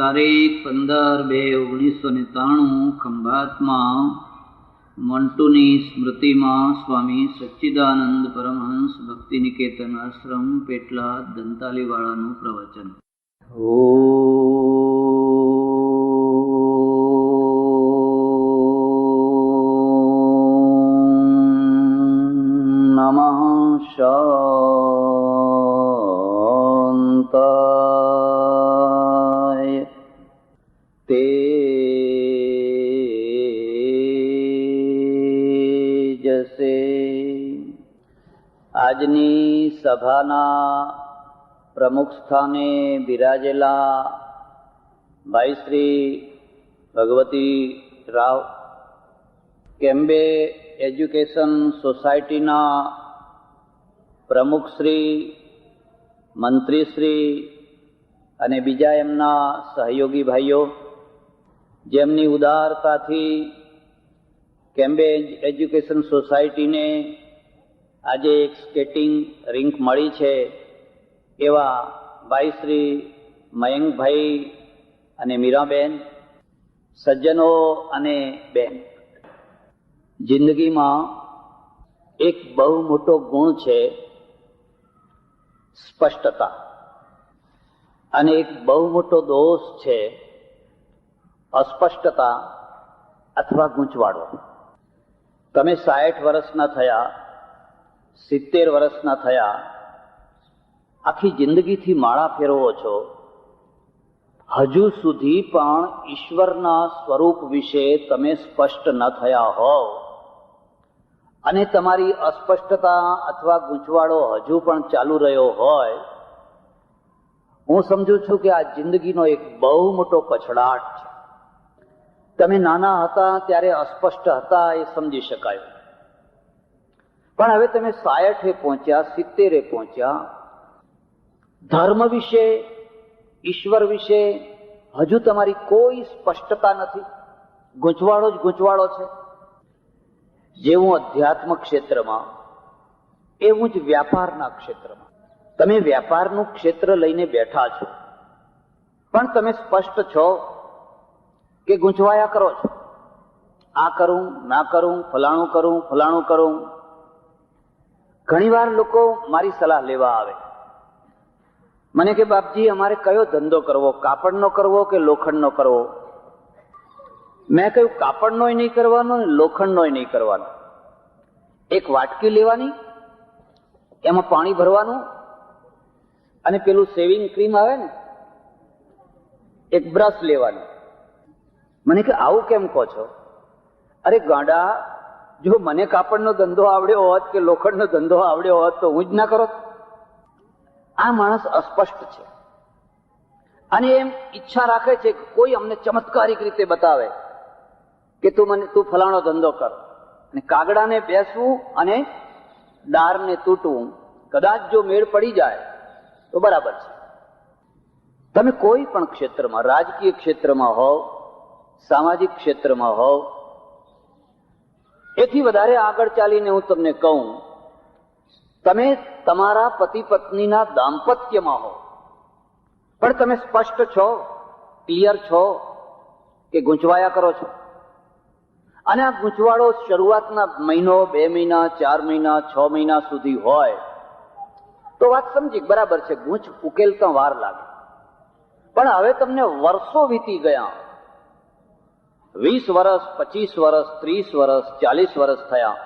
તારીખ 15/2/1993 ખંભાતમાં મંટુની સ્મૃતિમાં સ્વામી સચ્ચિદાનંદ પરમહંસ ભક્તિ નિકેતન આશ્રમ પેટલાદ દંતાલીવાળાનું પ્રવચન. નમઃ શાંતાય. તેજસે આજની સભાના પ્રમુખ સ્થાને બિરાજેલા ભાઈ શ્રી ભગવતી રાવ, કેમ્બે એજ્યુકેશન સોસાયટીના પ્રમુખ શ્રી, મંત્રીશ્રી અને બીજા એમના સહયોગી ભાઈઓ, જેમની ઉદારતાથી કેમ્બે એજ્યુકેશન સોસાયટીને આજે એક સ્કેટિંગ રિંક મળી છે, એવા ભાઈ શ્રી મયંકભાઈ અને મીરાબેન, સજ્જનો અને બેન, જિંદગીમાં એક બહુ મોટો ગુણ છે સ્પષ્ટતા, અને એક બહુ મોટો દોષ છે અસ્પષ્ટતા અથવા ગૂંચવાડો. તમે 60 વર્ષના થયા, 70 વર્ષના થયા, આખી જિંદગીથી માળા ફેરવો છો, હજુ સુધી પણ ઈશ્વરના સ્વરૂપ વિશે તમે સ્પષ્ટ ન થયા હોવ, અને તમારી અસ્પષ્ટતા અથવા ગૂંચવાડો હજુ પણ ચાલુ રહ્યો હોય, હું સમજુ છું કે આ જિંદગીનો એક બહુ મોટો પછડાટ છે. તમે નાના હતા ત્યારે અસ્પષ્ટ હતા એ સમજી શકાય, પણ હવે તમે 60 પહોંચ્યા, 70 પહોંચ્યા, ધર્મ વિશે, ઈશ્વર વિશે હજુ તમારી કોઈ સ્પષ્ટતા નથી, ગૂંચવાડો જ ગૂંચવાડો છે. જેવું અધ્યાત્મ ક્ષેત્રમાં એવું જ વ્યાપારના ક્ષેત્રમાં. તમે વ્યાપારનું ક્ષેત્ર લઈને બેઠા છો, પણ તમે સ્પષ્ટ છો કે ગૂંચવાયા કરો છો? આ કરું, ના કરું, ફલાણું કરું, ફલાણું કરું. ઘણીવાર લોકો મારી સલાહ લેવા આવે, મને કે બાપજી અમારે કયો ધંધો કરવો, કાપડનો કરવો કે લોખંડનો કરવો? મેં કહ્યું કાપડનોય નહીં કરવાનો ને લોખંડનોય નહીં કરવાનો. એક વાટકી લેવાની, એમાં પાણી ભરવાનું, અને પેલું સેવિંગ ક્રીમ આવે ને, એક બ્રશ લેવાની. મને કે આવું કેમ કહો છો? અરે ગાંડા, જો મને કાપડનો ધંધો આવડ્યો હોત કે લોખંડનો ધંધો આવડ્યો હોત તો હું જ ના કરો. આ માણસ અસ્પષ્ટ છે, અને એમ ઈચ્છા રાખે છે કે કોઈ અમને ચમત્કારિક રીતે બતાવે કે તું ફલાણો ધંધો કર, અને કાગડાને બેસવું અને ડારને તૂટવું. કદાચ જો મેળ પડી જાય તો બરાબર છે. તમે કોઈ પણ ક્ષેત્રમાં, રાજકીય ક્ષેત્રમાં હોવ, સામાજિક ક્ષેત્રમાં હોવ, એથી વધારે આગળ ચાલીને હું તમને કહું, તમે તમારા પતિ પત્નીના દાંપત્યમાં હો, પણ તમે સ્પષ્ટ છો, ક્લિયર છો કે ગૂંચવાયા કરો છો? અને આ ગૂંચવાડો શરૂઆતના મહિનો, 2 મહિના, 4 મહિના, 6 મહિના સુધી હોય તો વાત સમજી, બરાબર છે, ગૂંચ ઉકેલતા વાર લાગે. પણ હવે તમને વર્ષો વીતી ગયા, 20 વર્ષ, 25 વર્ષ, 30 વર્ષ, 40 વર્ષ થયા,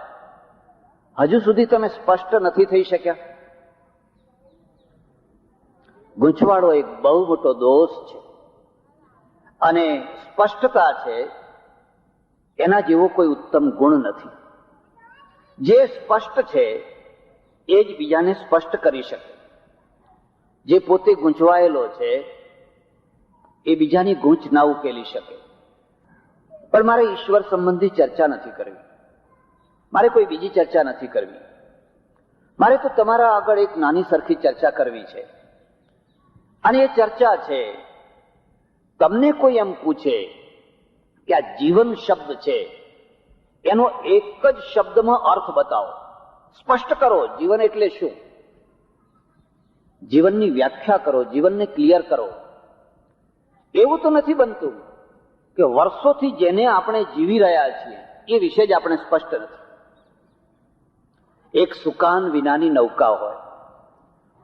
હજુ સુધી તમે સ્પષ્ટ નથી થઈ શક્યા. ગૂંચવાડો એક બહુ મોટો દોષ છે, અને સ્પષ્ટતા છે એના જેવો કોઈ ઉત્તમ ગુણ નથી. જે સ્પષ્ટ છે એ જ બીજાને સ્પષ્ટ કરી શકે. જે પોતે ગૂંચવાયેલો છે એ બીજાની ગૂંચ ના ઉકેલી શકે. પણ મારે ઈશ્વર સંબંધી ચર્ચા નથી કરવી, મારે કોઈ બીજી ચર્ચા નથી કરવી. મારે તો તમારા આગળ એક નાની સરખી ચર્ચા કરવી છે, અને એ ચર્ચા છે, તમને કોઈ એમ પૂછે કે આ જીવન શબ્દ છે, એનો એક જ શબ્દમાં અર્થ બતાવો, સ્પષ્ટ કરો. જીવન એટલે શું? જીવનની વ્યાખ્યા કરો, જીવનને ક્લિયર કરો. એવું તો નથી બનતું કે વર્ષોથી જેને આપણે જીવી રહ્યા છીએ એ વિશે જ આપણે સ્પષ્ટ નથી. એક સુકાન વિનાની નૌકા હોય,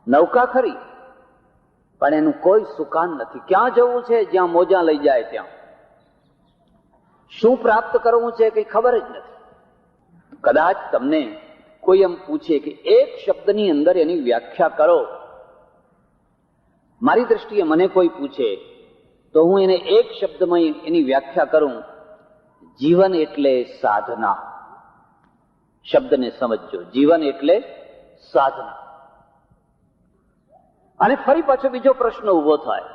નૌકા ખરી પણ એનું કોઈ સુકાન નથી. ક્યાં જવું છે? જ્યાં મોજા લઈ જાય ત્યાં. શું પ્રાપ્ત કરવું છે કઈ ખબર જ નથી. કદાચ તમને કોઈ એમ પૂછે કે એક શબ્દની અંદર એની વ્યાખ્યા કરો, મારી દ્રષ્ટિએ મને કોઈ પૂછે તો હું એને એક શબ્દમાં એની વ્યાખ્યા કરું, જીવન એટલે સાધના. શબ્દને સમજજો, જીવન એટલે સાધના. અને ફરી પાછો બીજો પ્રશ્ન ઉભો થાય,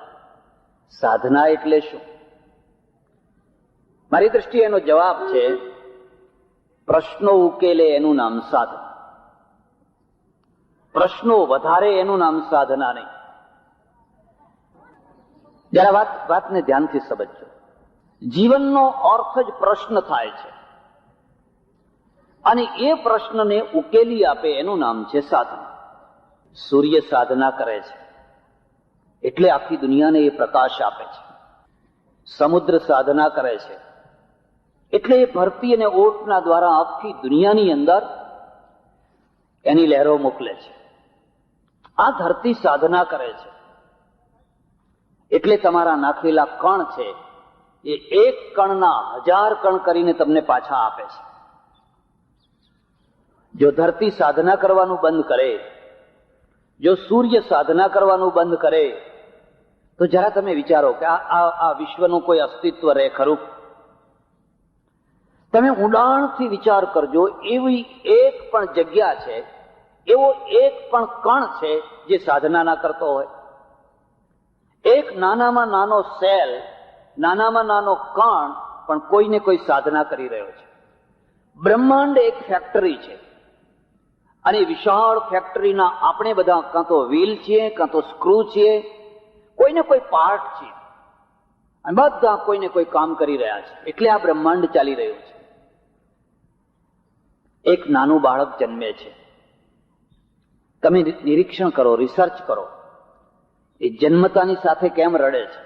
સાધના એટલે શું? મારી દ્રષ્ટિએ એનો જવાબ છે, પ્રશ્નો ઉકેલે એનું નામ સાધના, પ્રશ્નો વધારે એનું નામ સાધના નહીં. જરા વાતને ધ્યાનથી સમજજો. જીવનનો અર્થ જ પ્રશ્ન થાય છે અને એ પ્રશ્નને ઉકેલી આપે એનું નામ છે સાધના. સૂર્ય સાધના કરે છે એટલે આખી દુનિયાને એ પ્રકાશ આપે છે. સમુદ્ર સાધના કરે છે એટલે એ ભરતી અને ઓટના દ્વારા આખી દુનિયાની અંદર એની લહેરો મોકલે છે. આ ધરતી સાધના કરે છે એટલે તમારા નાખેલા કણ છે એ એક કણના 1000 કણ કરીને તમને પાછા આપે છે. જો ધરતી સાધના કરવાનું બંધ કરે, જો સૂર્ય સાધના કરવાનું બંધ કરે, તો જરા તમે વિચારો કે આ વિશ્વનું કોઈ અસ્તિત્વ રહે ખરું? તમે ઊંડાણથી વિચાર કરજો, એવી એક પણ જગ્યા છે, એવો એક પણ કણ છે જે સાધના ના કરતો હોય? એક નાનામાં નાનો સેલ, નાનામાં નાનો કણ પણ કોઈને કોઈ સાધના કરી રહ્યો છે. બ્રહ્માંડ એક ફેક્ટરી છે અને વિશાળ ફેક્ટરીના આપણે બધા કાં તો વ્હીલ છીએ, કાં તો સ્ક્રૂ છીએ, કોઈને કોઈ પાર્ટ છીએ અને બધા કોઈને કોઈ કામ કરી રહ્યા છે. એટલે આ બ્રહ્માંડ ચાલી રહ્યું છે. એક નાનું બાળક જન્મે છે, તમે નિરીક્ષણ કરો, રિસર્ચ કરો, એ જન્મતાની સાથે કેમ રડે છે?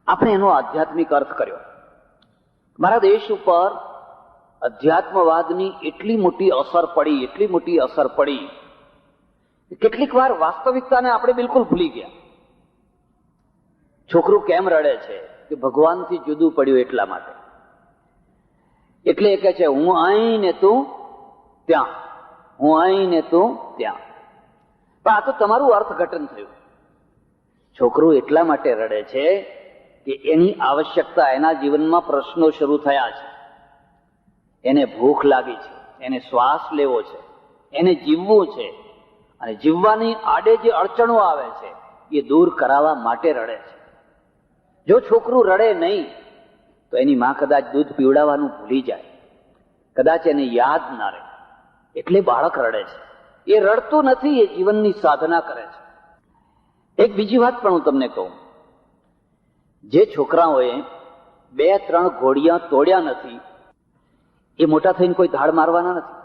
આપણે એનો આધ્યાત્મિક અર્થ કર્યો. મારા દેશ ઉપર અધ્યાત્મવાદની એટલી મોટી અસર પડી, એટલી મોટી અસર પડી, કેટલીક વાર વાસ્તવિકતાને આપણે બિલકુલ ભૂલી ગયા. છોકરું કેમ રડે છે? કે ભગવાનથી જુદું પડ્યું એટલા માટે. એટલે એ કહે છે, હું અહીં ને તું ત્યાં, હું અહીં ને તું ત્યાં. પણ આ તો તમારું અર્થઘટન થયું. છોકરું એટલા માટે રડે છે કે એની આવશ્યકતા, એના જીવનમાં પ્રશ્નો શરૂ થયા છે. એને ભૂખ લાગી છે, એને શ્વાસ લેવો છે, એને જીવવું છે અને જીવવાની આડે જે અડચણો આવે છે એ દૂર કરાવવા માટે રડે છે. જો છોકરું રડે નહીં તો એની માં કદાચ દૂધ પીવડાવવાનું ભૂલી જાય, કદાચ એને યાદ ના રહે, એટલે બાળક રડે છે. એ રડતું નથી, એ જીવનની સાધના કરે છે. એક બીજી વાત પણ હું તમને કહું, જે છોકરાઓએ 2-3 ઘોડિયા તોડ્યા નથી એ મોટા થઈને કોઈ ધાડ મારવાના નથી.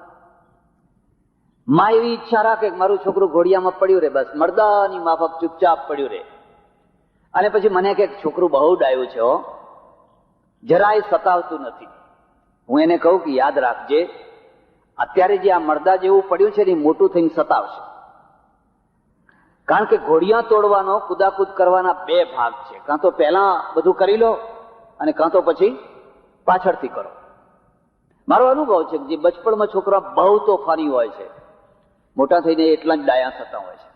માં એવી ઈચ્છા રાખે કે મારું છોકરું ઘોડિયામાં પડ્યું રે, બસ મરદાની માફક ચૂપચાપ પડ્યું રે. અને પછી મને કે છોકરું બહુ ડાયું છે, હો, જરાય સતાવતું નથી. હું એને કહું કે યાદ રાખજે, અત્યારે જે આ મરદા જેવું પડ્યું છે ને એ મોટું થઈને સતાવશે. કારણ કે ઘોડિયા તોડવાનો, કુદાકુદ કરવાના 2 ભાગ છે. કાં તો પહેલા બધું કરી લો અને કાં તો પછી પાછળથી કરો. મારો અનુભવ છે કે જે બચપણમાં છોકરા બહુ તોફાની હોય છે, મોટા થઈને એટલા જ ડાયા થતા હોય છે.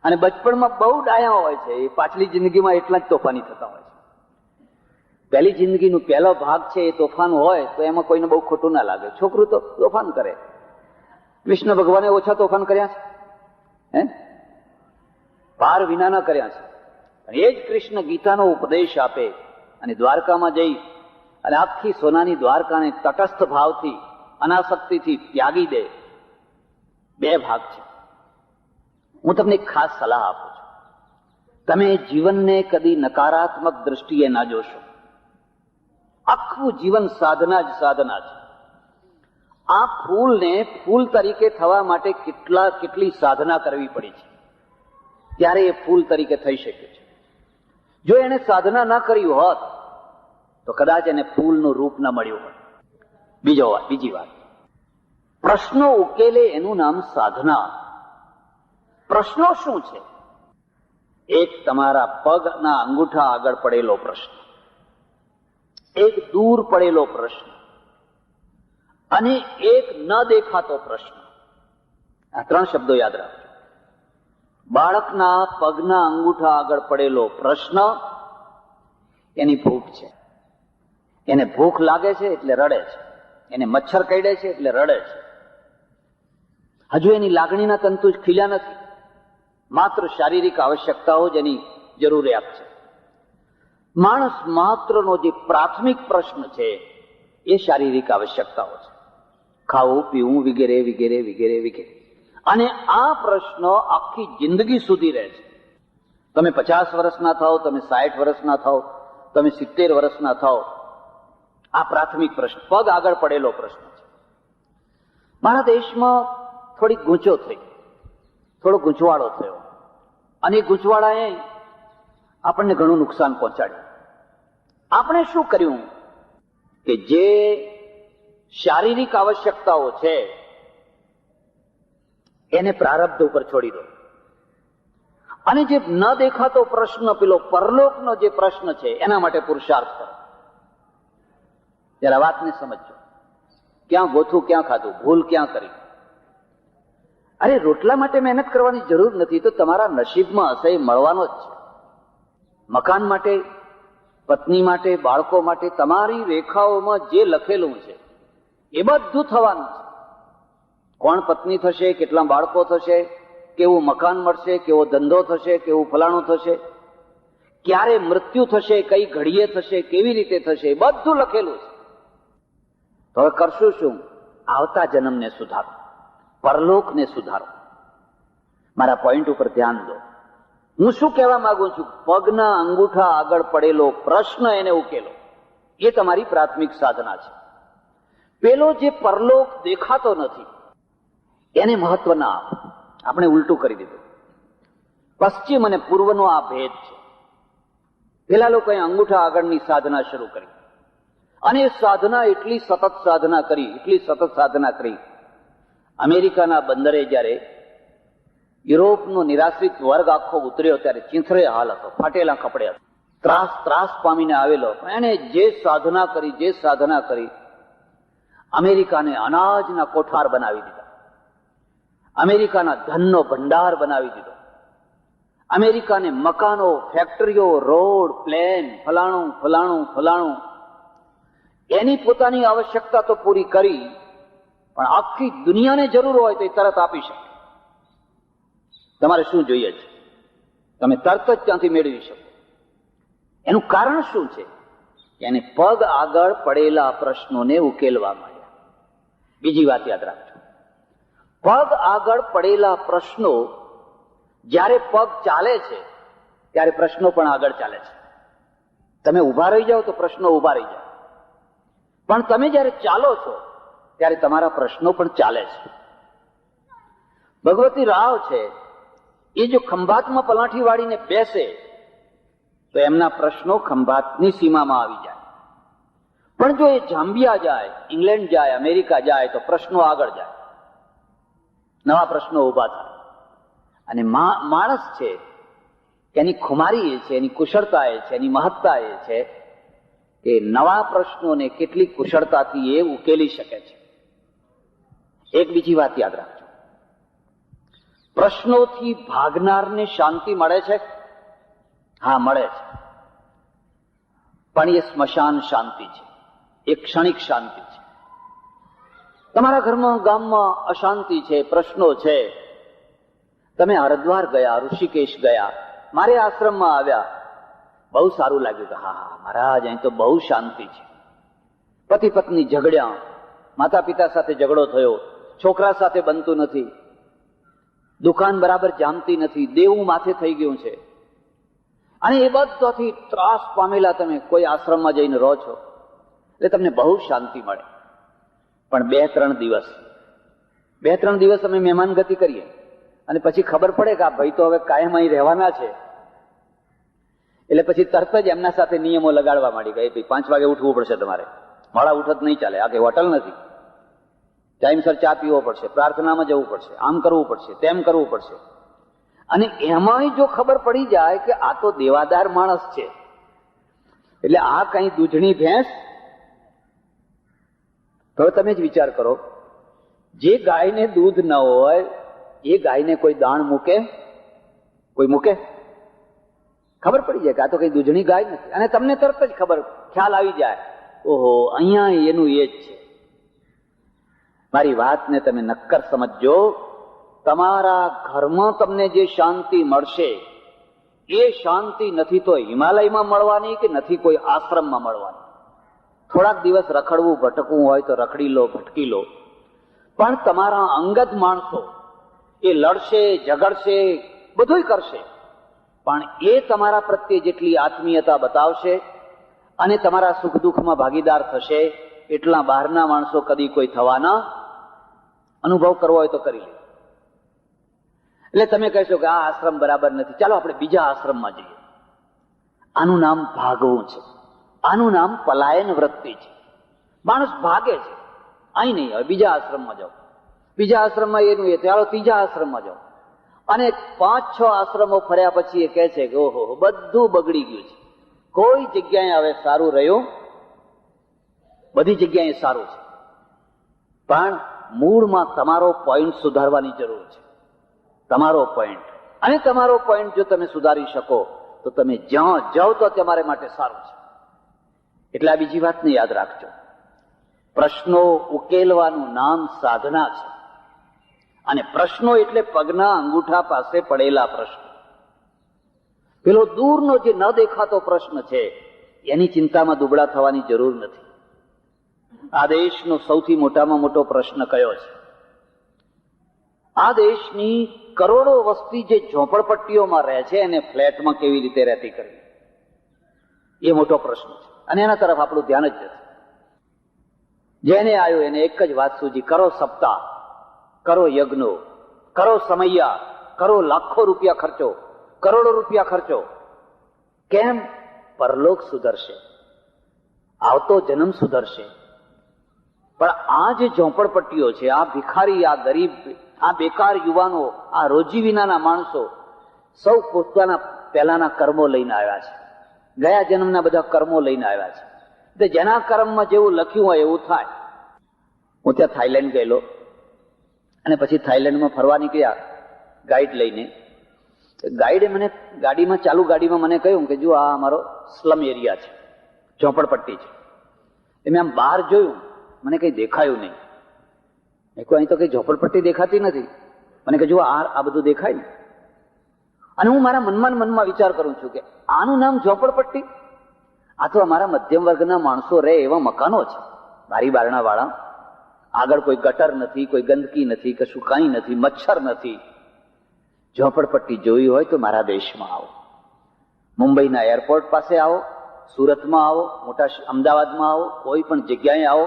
અને બચપણમાં બહુ ડાયા હોય છે, એ પાછલી જિંદગીમાં એટલા જ તોફાની થતા હોય છે. પહેલી જિંદગીનો પહેલો ભાગ છે એ તોફાન હોય તો એમાં કોઈને બહુ ખોટું ના લાગે. છોકરું તો તોફાન કરે. કૃષ્ણ ભગવાને ઓછા તોફાન કર્યા છે? હે? પાર વિનાના કર્યા છે. અને એ જ કૃષ્ણ ગીતાનો ઉપદેશ આપે અને દ્વારકામાં જઈ અને આખી સોનાની દ્વારકાને તટસ્થ ભાવથી, અનાસક્તિથી ત્યાગી દે. 2 ભાગ છે. હું તમને એક ખાસ સલાહ આપું છું, તમે જીવનને કદી નકારાત્મક દ્રષ્ટિએ ના જોશો. આખું જીવન સાધના જ સાધના છે. આ ફૂલને ફૂલ તરીકે થવા માટે કેટલી સાધના કરવી પડી છે, ત્યારે એ ફૂલ તરીકે થઈ શકે છે. જો એને સાધના ન કરી હોત તો કદાચ એને ફૂલનું રૂપ ન મળ્યું હોત. બીજી વાત, પ્રશ્નો ઉકેલે એનું નામ સાધના. પ્રશ્નો શું છે? એક તમારા પગના અંગૂઠા આગળ પડેલો પ્રશ્ન, એક દૂર પડેલો પ્રશ્ન અને એક ન દેખાતો પ્રશ્ન. આ 3 શબ્દો યાદ રાખજો. બાળકના પગના અંગૂઠા આગળ પડેલો પ્રશ્ન એની ભૂખ છે. એને ભૂખ લાગે છે એટલે રડે છે. એને મચ્છર કરડે છે એટલે રડે છે. હજુ એની લાગણીના તંતુ જ ખીલ્યા નથી. માત્ર શારીરિક આવશ્યકતાઓ જ એની જરૂરિયાત છે. માણસ માત્રનો જે પ્રાથમિક પ્રશ્ન છે એ શારીરિક આવશ્યકતાઓ છે. ખાવું, પીવું, વગેરે વગેરે વગેરે વગેરે. અને આ પ્રશ્ન આખી જિંદગી સુધી રહે છે. તમે 50 વર્ષના થાઓ, તમે 60 વર્ષના થાઓ, તમે 70 વર્ષના થાઓ, આ પ્રાથમિક પ્રશ્ન, પગ આગળ પડેલો પ્રશ્ન છે. મારા દેશમાં થોડી ગૂંચો થઈ, થોડો ગૂંચવાડો થયો અને એ ગૂંચવાડાએ આપણને ઘણું નુકસાન પહોંચાડ્યું. આપણે શું કર્યું કે જે શારીરિક આવશ્યકતાઓ છે એને પ્રારબ્ધ ઉપર છોડી દો અને જે ન દેખાતો પ્રશ્ન, પેલો પરલોકનો જે પ્રશ્ન છે એના માટે પુરુષાર્થ કરો. જરા વાતને સમજો. ક્યાં ગોથું, ક્યાં ખાધું, ભૂલ ક્યાં કરી. અરે રોટલા માટે મહેનત કરવાની જરૂર નથી, તો તમારા નસીબમાં હશે એ મળવાનો જ છે. મકાન માટે, પત્ની માટે, બાળકો માટે તમારી રેખાઓમાં જે લખેલું છે એ બધું થવાનું છે. કોણ પત્ની થશે, કેટલા બાળકો થશે, કેવું મકાન મળશે, કેવો ધંધો થશે, કેવું ફલાણું થશે, ક્યારે મૃત્યુ થશે, કઈ ઘડીએ થશે, કેવી રીતે થશે, બધું લખેલું છે. તો હવે કરશું શું? આવતા જન્મને સુધારો, પરલોકને સુધારો. મારા પોઈન્ટ ઉપર ધ્યાન દો. હું શું કહેવા માંગુ છું? પગના અંગૂઠા આગળ પડેલો પ્રશ્ન એને ઉકેલો. એ તમારી પ્રાથમિક સાધના છે. પેલો જે પરલોક દેખાતો નથી એને મહત્વ ના આપો. આપણે ઉલટું કરી દીધું. પશ્ચિમ અને પૂર્વનો આ ભેદ છે. પેલા લોકોએ અંગૂઠા આગળની સાધના શરૂ કરી અને એ સાધના એટલી સતત સાધના કરી. અમેરિકાના બંદરે જયારે યુરોપનો નિરાશ્રિત વર્ગ આખો ઉતર્યો ત્યારે ચીંથરે હાલ હતો, ફાટેલા કપડે હતો, ત્રાસ પામીને આવેલો. એને જે સાધના કરી અમેરિકાને અનાજના કોઠાર બનાવી દીધા, અમેરિકાના ધનનો ભંડાર બનાવી દીધો, અમેરિકાને મકાનો, ફેક્ટરીઓ, રોડ, પ્લેન, ફલાણું એની પોતાની આવશ્યકતા તો પૂરી કરી, પણ આખી દુનિયાને જરૂર હોય તો એ તરત આપી શકે. તમારે શું જોઈએ છે તમે તરત જ ત્યાંથી મેળવી શકો. એનું કારણ શું છે? એને પગ આગળ પડેલા પ્રશ્નોને ઉકેલવા માંડ્યા. બીજી વાત યાદ રાખજો. પગ આગળ પડેલા પ્રશ્નો, જ્યારે પગ ચાલે છે ત્યારે પ્રશ્નો પણ આગળ ચાલે છે. તમે ઉભા રહી જાઓ તો પ્રશ્નો ઉભા રહી જાય, પણ તમે જયારે ચાલો છો ત્યારે તમારા પ્રશ્નો પણ ચાલે છે. ભગવતી રાવ છે એ જો ખંભાતમાં પલાઠી વાળીને બેસે તો એમના પ્રશ્નો ખંભાતની સીમામાં આવી જાય, પણ જો એ જાંબિયા જાય, ઇંગ્લેન્ડ જાય, અમેરિકા જાય તો પ્રશ્નો આગળ જાય, નવા પ્રશ્નો ઉભા થાય. અને માણસ છે એની ખુમારી એ છે, એની કુશળતા એ છે, એની મહત્તા એ છે કે નવા પ્રશ્નોને કેટલી કુશળતાથી એ ઉકેલી શકે છે. એક બીજી વાત યાદ રાખજો. પ્રશ્નોથી ભાગનારને શાંતિ મળે છે? હા, મળે છે, પણ એ સ્મશાન શાંતિ છે, એ ક્ષણિક શાંતિ છે. તમારા ઘરમાં, ગામમાં અશાંતિ છે, પ્રશ્નો છે. તમે હરિદ્વાર ગયા, ઋષિકેશ ગયા, મારે આશ્રમમાં આવ્યા, બહુ સારું લાગ્યું કે હા મહારાજ અહીં તો બહુ શાંતિ છે. પતિ પત્ની ઝઘડ્યા, માતા પિતા સાથે ઝઘડો થયો, છોકરા સાથે બનતું નથી, દુકાન બરાબર જામતી નથી, દેવું માથે થઈ ગયું છે, અને એ બધાથી ત્રાસ પામેલા તમે કોઈ આશ્રમમાં જઈને રહો છો એટલે તમને બહુ શાંતિ મળે. પણ 2-3 દિવસ અમે મહેમાન ગતિ કરીએ અને પછી ખબર પડે કે આ ભાઈ તો હવે કાયમ અહીં રહેવાના છે. એટલે પછી તરત જ એમના સાથે નિયમો લગાડવા માંડી ગઈ, 5 વાગે ઉઠવું પડશે તમારે, મોડા ઉઠત નહીં ચાલે, આ કઈ હોટલ નથી, ટાઈમસર ચા પીવો પડશે, પ્રાર્થનામાં જવું પડશે, આમ કરવું પડશે, તેમ કરવું પડશે. અને એમાંય જો ખબર પડી જાય કે આ તો દેવાદાર માણસ છે, એટલે આ કઈ દૂધણી ભેંસ, તો તમે જ વિચાર કરો, જે ગાયને દૂધ ન હોય એ ગાયને કોઈ દાણ મૂકે? કોઈ મૂકે? ખબર પડી જાય કે આ તો કઈ દૂધણી ગાય નથી, અને તમને તરત જ ખ્યાલ આવી જાય, ઓહો અહીંયા એનું એ જ છે. મારી વાતને તમે નક્કર સમજજો. તમારા ઘરમાં તમને જે શાંતિ મળશે એ શાંતિ નથી તો હિમાલયમાં મળવાની કે નથી કોઈ આશ્રમમાં મળવાની. થોડાક દિવસ રખડવું ભટકવું હોય તો રખડી લો, ભટકી લો, પણ તમારા અંગત માણસો એ લડશે, ઝઘડશે, બધું કરશે, પણ એ તમારા પ્રત્યે જેટલી આત્મીયતા બતાવશે અને તમારા સુખ દુઃખમાં ભાગીદાર થશે એટલા બહારના માણસો કદી કોઈ થવાના. અનુભવ કરવો હોય તો કરી લે. એટલે તમે કહેશો કે આ આશ્રમ બરાબર નથી, ચાલો આપણે બીજા આશ્રમમાં જઈએ. આનું નામ ભાગવું છે, આનું નામ પલાયન વૃત્તિ છે. માણસ ભાગે છે, અહીં નહીં, હવે બીજા આશ્રમમાં જાઓ, બીજા આશ્રમમાં એનું એ, ચાલો ત્રીજા આશ્રમમાં જાઓ. અને 5-6 આશ્રમો ફર્યા પછી એ કહે છે કે ઓહો બધું બગડી ગયું છે, કોઈ જગ્યાએ હવે સારું રહ્યું, બધી જગ્યાએ સારું છે, પણ મૂળમાં તમારો પોઈન્ટ સુધારવાની જરૂર છે. તમારો પોઈન્ટ, અને તમારો પોઈન્ટ જો તમે સુધારી શકો તો તમે જ્યાં જાઓ તો તમારે માટે સારું છે. એટલે આ બીજી વાતને યાદ રાખજો. પ્રશ્નો ઉકેલવાનું નામ સાધના છે, અને પ્રશ્નો એટલે પગના અંગૂઠા પાસે પડેલા પ્રશ્નો. પેલો દૂરનો જે ન દેખાતો પ્રશ્ન છે એની ચિંતામાં દુબળા થવાની જરૂર નથી. આ દેશનો સૌથી મોટામાં મોટો પ્રશ્ન કયો છે? આ દેશની કરોડો વસ્તી જે ઝોપડપટ્ટીઓમાં રહે છે એને ફ્લેટમાં કેવી રીતે રહેતી કરવી, એ મોટો પ્રશ્ન છે, અને એના તરફ આપણું ધ્યાન જ નથી. જેને આવ્યો એને એક જ વાત સૂજી, કરો સપ્તાહ, કરો યજ્ઞો, કરો સમૈયા, કરો લાખો રૂપિયા ખર્ચો, કરોડો રૂપિયા ખર્ચો. કેમ? પરલોક સુધરશે, આવતો જન્મ સુધરશે. પણ આ જે ઝોપડપટ્ટીઓ છે, આ ભિખારી, આ ગરીબ, આ બેકાર યુવાનો, આ રોજી વિનાના માણસો સૌ પોતાના પહેલાના કર્મો લઈને આવ્યા છે, ગયા જન્મના બધા કર્મો લઈને આવ્યા છે. એટલે જેના કર્મમાં જેવું લખ્યું હોય એવું થાય. હું ત્યાં થાઈલેન્ડ ગયેલો, અને પછી થાઈલેન્ડમાં ફરવા નીકળ્યા ગાઈડ લઈને. ગાઈડે મને ગાડીમાં, ચાલુ ગાડીમાં મને કહ્યું કે જો આ અમારો સ્લમ એરિયા છે, ઝોપડપટ્ટી છે. મેં આમ બહાર જોયું, મને કઈ દેખાયું નહીં. મેં કહ્યું અહીં તો કઈ ઝોપડપટ્ટી દેખાતી નથી. મને કહે જુઓ આ બધું દેખાય ને. અને હું મારા મનમાં વિચાર કરું છું કે આનું નામ ઝોપડપટ્ટી? આ તો અમારા મધ્યમ વર્ગના માણસો રહે એવા મકાનો છે, બારી બારણા વાળા. આગળ કોઈ ગટર નથી, કોઈ ગંદકી નથી, કશું કાંઈ નથી, મચ્છર નથી. ઝોપડપટ્ટી જોઈ હોય તો મારા દેશમાં આવો, મુંબઈના એરપોર્ટ પાસે આવો, સુરતમાં આવો, મોટા અમદાવાદમાં આવો, કોઈ પણ જગ્યાએ આવો,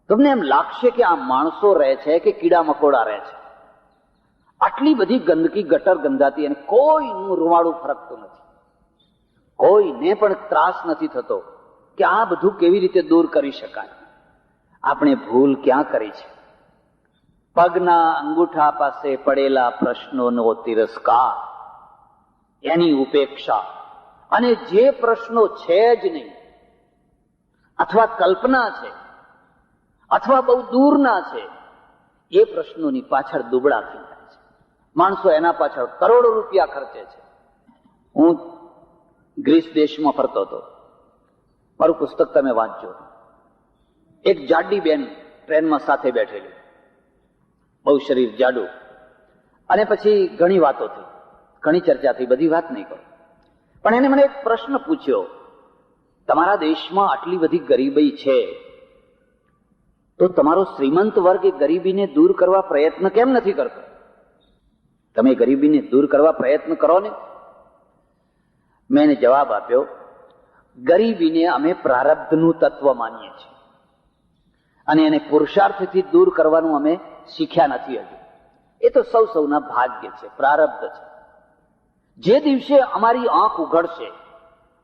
તમને એમ લાગશે કે આ માણસો રહે છે કે કીડા મકોડા રહે છે. આટલી બધી ગંદકી, ગટર ગંધાતી, અને કોઈનું રૂવાડું ફરકતું નથી, કોઈને પણ ત્રાસ નથી થતો કે આ બધું કેવી રીતે દૂર કરી શકાય. આપણે ભૂલ ક્યાં કરી છે? પગના અંગૂઠા પાસે પડેલા પ્રશ્નોનો તિરસ્કાર, એની ઉપેક્ષા, અને જે પ્રશ્નો છે જ નહીં, અથવા કલ્પના છે, અથવા બહુ દૂરના છે, એ પ્રશ્નોની પાછળ દુબળા થઈ જાય છે. માણસો એના પાછળ કરોડો રૂપિયા ખર્ચે છે. હું ગ્રીસ દેશમાં ફરતો હતો, મારું પુસ્તક તમે વાંચજો. એક જાડી બેન ટ્રેનમાં સાથે બેઠેલી, બહુ શરીર જાડું, અને પછી ઘણી વાતો થઈ, ઘણી ચર્ચા થઈ, બધી વાત નહીં કરું, પણ એને મને એક પ્રશ્ન પૂછ્યો, તમારા દેશમાં આટલી બધી ગરીબી છે, તો તમારો શ્રીમંત વર્ગ એ ગરીબીને દૂર કરવા પ્રયત્ન કેમ નથી કરતો? તમે ગરીબીને દૂર કરવા પ્રયત્ન કરો ને. મેં એને જવાબ આપ્યો, ગરીબીને અમે પ્રારબ્ધનું તત્વ માનીએ છીએ, અને એને પુરુષાર્થથી દૂર કરવાનું અમે શીખ્યા નથી હજુ. એ તો સૌના ભાગ્ય છે, પ્રારબ્ધ છે. જે દિવસે અમારી આંખ ઉઘડશે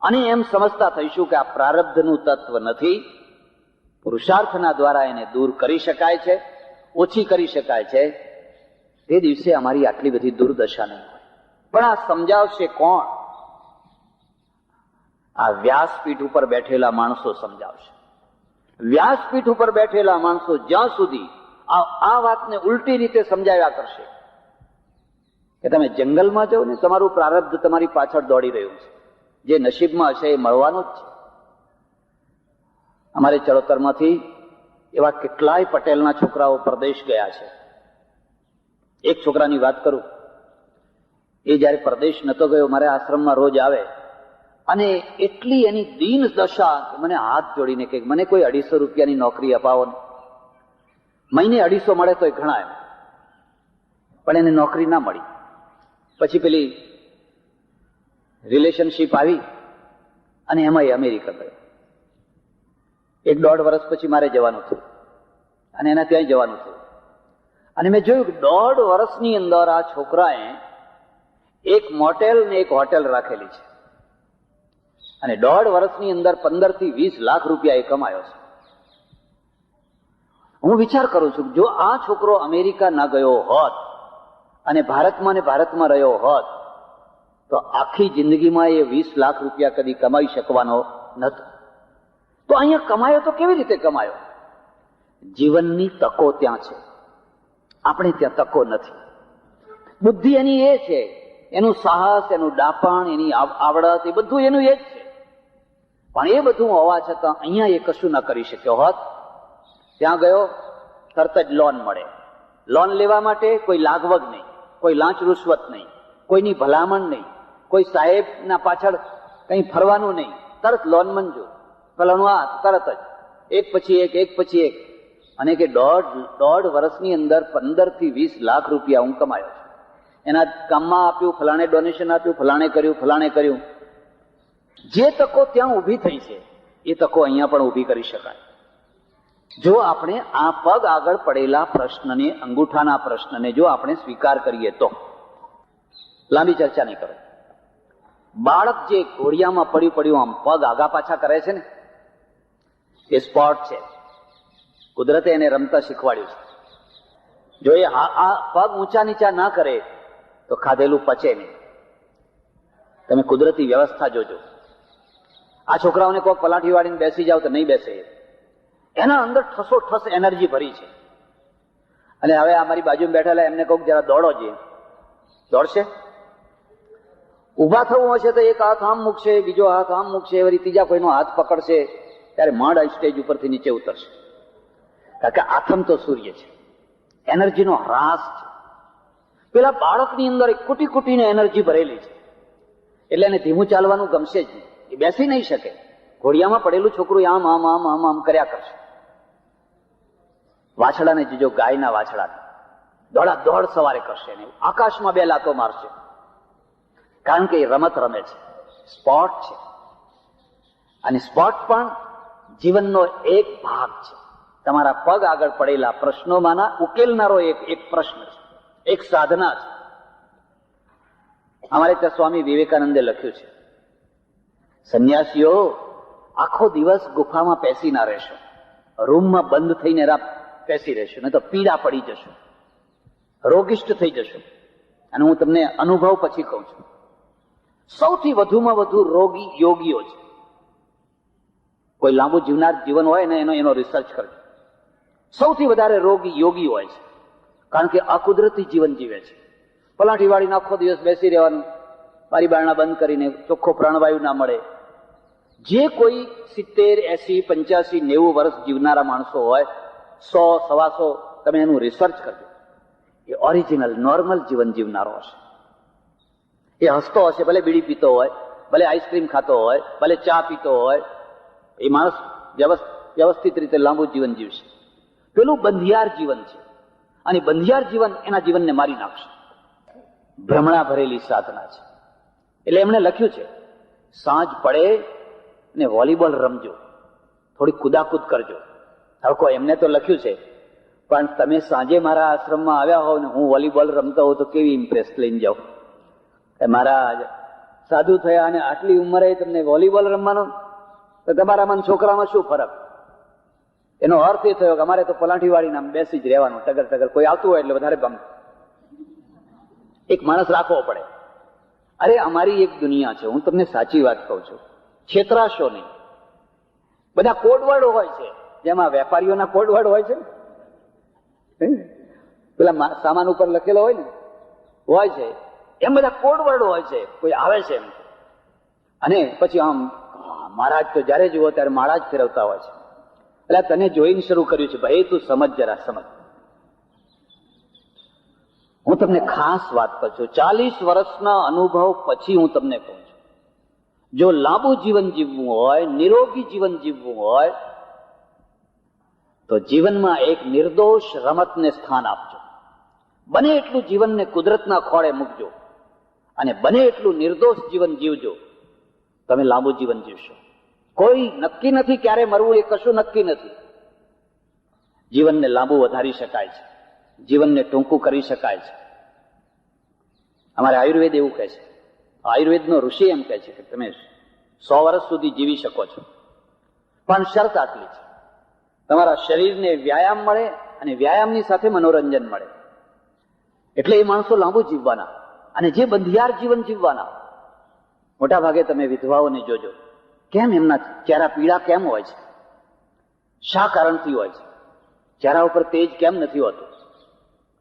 અને એમ સમજતા થઈશું કે આ પ્રારબ્ધનું તત્વ નથી, પુરુષાર્થના દ્વારા એને દૂર કરી શકાય છે, ઓછી કરી શકાય છે, તે દિવસે અમારી આટલી બધી દુર્દશા નહીં હોય. પણ આ સમજાવશે કોણ? આ વ્યાસપીઠ ઉપર બેઠેલા માણસો સમજાવશે. વ્યાસપીઠ ઉપર બેઠેલા માણસો જ્યાં સુધી આ વાતને ઉલટી રીતે સમજાવ્યા કરશે કે તમે જંગલમાં જાઓ ને, તમારું પ્રારબ્ધ તમારી પાછળ દોડી રહ્યું છે, જે નસીબમાં હશે એ મળવાનું જ છે. અમારે ચરોતરમાંથી એવા કેટલાય પટેલના છોકરાઓ પરદેશ ગયા છે. એક છોકરાની વાત કરું, એ જયારે પરદેશ નતો ગયો, મારે આશ્રમમાં રોજ આવે અને એટલી એની દીન દશા કે મને હાથ જોડીને કે મને કોઈ 250 રૂપિયાની નોકરી અપાવો ને. મહિને 250 મળે તોય ઘણા એમ, પણ એને નોકરી ના મળી. પછી પેલી રિલેશનશીપ આવી અને એમાં એ અમેરિકા ગયો. 1-1.5 વર્ષ પછી મારે જવાનું થયું અને એના ત્યાં જવાનું થયું. અને મેં જોયું કે 1.5 વર્ષની અંદર આ છોકરાએ એક મોટેલ ને એક હોટેલ રાખેલી છે અને 1.5 વર્ષની અંદર 15 થી 20 લાખ રૂપિયા એ કમાયો છે. હું વિચાર કરું છું, જો આ છોકરો અમેરિકા ના ગયો હોત અને ભારતમાં ને ભારતમાં રહ્યો હોત તો આખી જિંદગીમાં એ 20 લાખ રૂપિયા કદી કમાઈ શકવાનો નહોતો. તો અહીંયા કમાયો તો કેવી રીતે કમાયો? જીવનની તકો ત્યાં છે, આપણે ત્યાં તકો નથી. બુદ્ધિ એની એ છે, એનું સાહસ, એનું ડાપણ, એની આવડત, એ બધું એનું એ જ છે. પણ એ બધું હોવા છતાં અહીંયા એ કશું ના કરી શક્યો હોત. ત્યાં ગયો, તરત જ લોન મળે. લોન લેવા માટે કોઈ લાગવગ નહીં, કોઈ લાંચ રૂશ્વત નહીં, કોઈની ભલામણ નહીં, કોઈ સાહેબના પાછળ કંઈ ફરવાનું નહીં, તરત લોન મંજૂર. ફલાણું આ તરત જ એક પછી એક. અને કે 1.5 વર્ષની અંદર 15 થી 20 લાખ રૂપિયા હું કમાયો છું. એના કામમાં આપ્યું, ફલાણે ડોનેશન આપ્યું, ફલાણે કર્યું. જે તકો ત્યાં ઊભી થઈ છે એ તકો અહીંયા પણ ઊભી કરી શકાય, જો આપણે આ પગ આગળ પડેલા પ્રશ્નને, અંગૂઠાના પ્રશ્નને જો આપણે સ્વીકાર કરીએ તો. લાંબી ચર્ચા નહીં કરે. બાળક જે ઘોડિયામાં પડ્યું આમ પગ આગા પાછા કરે છે ને, એ સ્પોર્ટ છે. કુદરતે એને રમતા શીખવાડ્યું છે. જો એ આ પગ ઊંચા નીચા ના કરે તો ખાધેલું પચે નહીં. તમે કુદરતી વ્યવસ્થા જોજો. આ છોકરાઓને કોઈક પલાઠી વાળીને બેસી જાવ તો નહીં બેસે. એના અંદર ઠસો એનર્જી ભરી છે. અને હવે અમારી બાજુમાં બેઠેલા એમને કહું જરા દોડો જે, દોડશે? ઉભા થવું હશે તો એક હાથ આમ મૂકશે, બીજો હાથ આમ મૂકશે, એવી ત્રીજા કોઈનો હાથ પકડશે, ત્યારે માંડ સ્ટેજ ઉપરથી નીચે ઉતરશે. કારણ કે આથમ તો સૂર્ય છે, એનર્જીનો હ્રાસ છે. પેલા બાળકની અંદર કુટીને એનર્જી ભરેલી છે, એટલે એને ધીમું ચાલવાનું ગમશે જ નહીં. એ બેસી નહીં શકે. ઘોડિયામાં પડેલું છોકરું આમ કર્યા કરશે. વાછડાને જોજો, ગાયના વાછડાને દોડ સવારે કરશે ને આકાશમાં 2 લાતો મારશે, કારણ કે એ રમત રમે છે, સ્પોર્ટ છે. અને સ્પોર્ટ પણ જીવનનો એક ભાગ છે. તમારા પગ આગળ પડેલા પ્રશ્નોમાંના ઉકેલનારો એક પ્રશ્ન છે, એક સાધના છે. અમારે ત્યાં સ્વામી વિવેકાનંદે લખ્યું છે, સંન્યાસીઓ આખો દિવસ ગુફામાં પેસી ના રહેશો, રૂમમાં બંધ થઈને પેસી રહેશો, નહીં તો પીડા પડી જશો, રોગિષ્ટ થઈ જશો. અને હું તમને અનુભવ પછી કહું છું, સૌથી વધુમાં વધુ રોગી યોગીઓ છે. કોઈ લાંબુ જીવનાર જીવન હોય ને એનો રિસર્ચ કરજો. સૌથી વધારે રોગી યોગી હોય છે, કારણ કે અકુદરતી જીવન જીવે છે. પલાઠી વાળીને આખો દિવસ બેસી રહેવાનું, બારી બારણા બંધ કરીને, ચોખ્ખો પ્રાણવાયુ ના મળે. જે કોઈ 70, 80, 85, 90 વર્ષ જીવનારા માણસો હોય, 100, 125, તમે એનું રિસર્ચ કરજો, એ ઓરિજિનલ નોર્મલ જીવન જીવનારો હશે. એ હસતો હશે, ભલે બીડી પીતો હોય, ભલે આઈસ્ક્રીમ ખાતો હોય, ભલે ચા પીતો હોય, એ માણસ વ્યવસ્થિત રીતે લાંબુ જીવન જીવશે. પેલું બંધિયાર જીવન છે, અને બંધિયાર જીવન એના જીવનને મારી નાખશે. ભ્રમણા ભરેલી સાધના છે. એટલે એમણે લખ્યું છે, સાંજ પડે ને વોલીબોલ રમજો, થોડી કુદાકુદ કરજો. હવે એમને તો લખ્યું છે, પણ તમે સાંજે મારા આશ્રમમાં આવ્યા હોવ ને હું વોલીબોલ રમતો હોઉં તો કેવી ઇમ્પ્રેસ લઈને જાઓ. મહારાજ સાધુ થયા અને આટલી ઉંમરે તમને વોલીબોલ રમવાનો, તો તમારામાં છોકરામાં શું ફરક? એનો અર્થ એ થયો કે અમારે તો પલાઠી વાળીને બેસી જ રહેવાનું, ટગર ટગર કોઈ આવતું હોય એટલે વધારે ગમે. એક માણસ રાખવો પડે. અરે અમારી એક દુનિયા છે, હું તમને સાચી વાત કહું છું, છેતરાશો નહીં. બધા કોડવર્ડ હોય છે, જેમાં વેપારીઓના કોડવર્ડ હોય છે, પેલા સામાન ઉપર લખેલો હોય છે, એમ બધા કોડવર્ડ હોય છે. કોઈ આવે છે એમ, અને પછી આમ મહારાજ તો જયારે જુઓ ત્યારે માળા જ ફેરવતા હોય છે. એટલે તને જોઈને શરૂ કર્યું છે, ભાઈ તું સમજ, જરા સમજ. હું તમને ખાસ વાત કરું છું, 40 વર્ષના અનુભવ પછી હું તમને કહું છું, જો લાંબુ જીવન જીવવું હોય, નિરોગી જીવન જીવવું હોય, તો જીવનમાં એક નિર્દોષ રમતને સ્થાન આપજો. બને એટલું જીવનને કુદરતના ખોળે મૂકજો અને બને એટલું નિર્દોષ જીવન જીવજો. તમે લાંબુ જીવન જીવશો. કોઈ નક્કી નથી ક્યારે મરવું, એ કશું નક્કી નથી. જીવનને લાંબુ વધારી શકાય છે, જીવનને ટૂંકું કરી શકાય છે. અમારે આયુર્વેદ એવું કહે છે, આયુર્વેદનો ઋષિ એમ કહે છે કે તમે 100 વર્ષ સુધી જીવી શકો છો, પણ શરત આટલી છે, તમારા શરીરને વ્યાયામ મળે અને વ્યાયામની સાથે મનોરંજન મળે. એટલે એ માણસો લાંબુ જીવવાના અને જે બંધિયાર જીવન જીવવાના. મોટા ભાગે તમે વિધવાઓને જોજો, કેમ એમના ચહેરા પીળા કેમ હોય છે? શા કારણથી હોય છે? ચહેરા ઉપર તેજ કેમ નથી હોતું?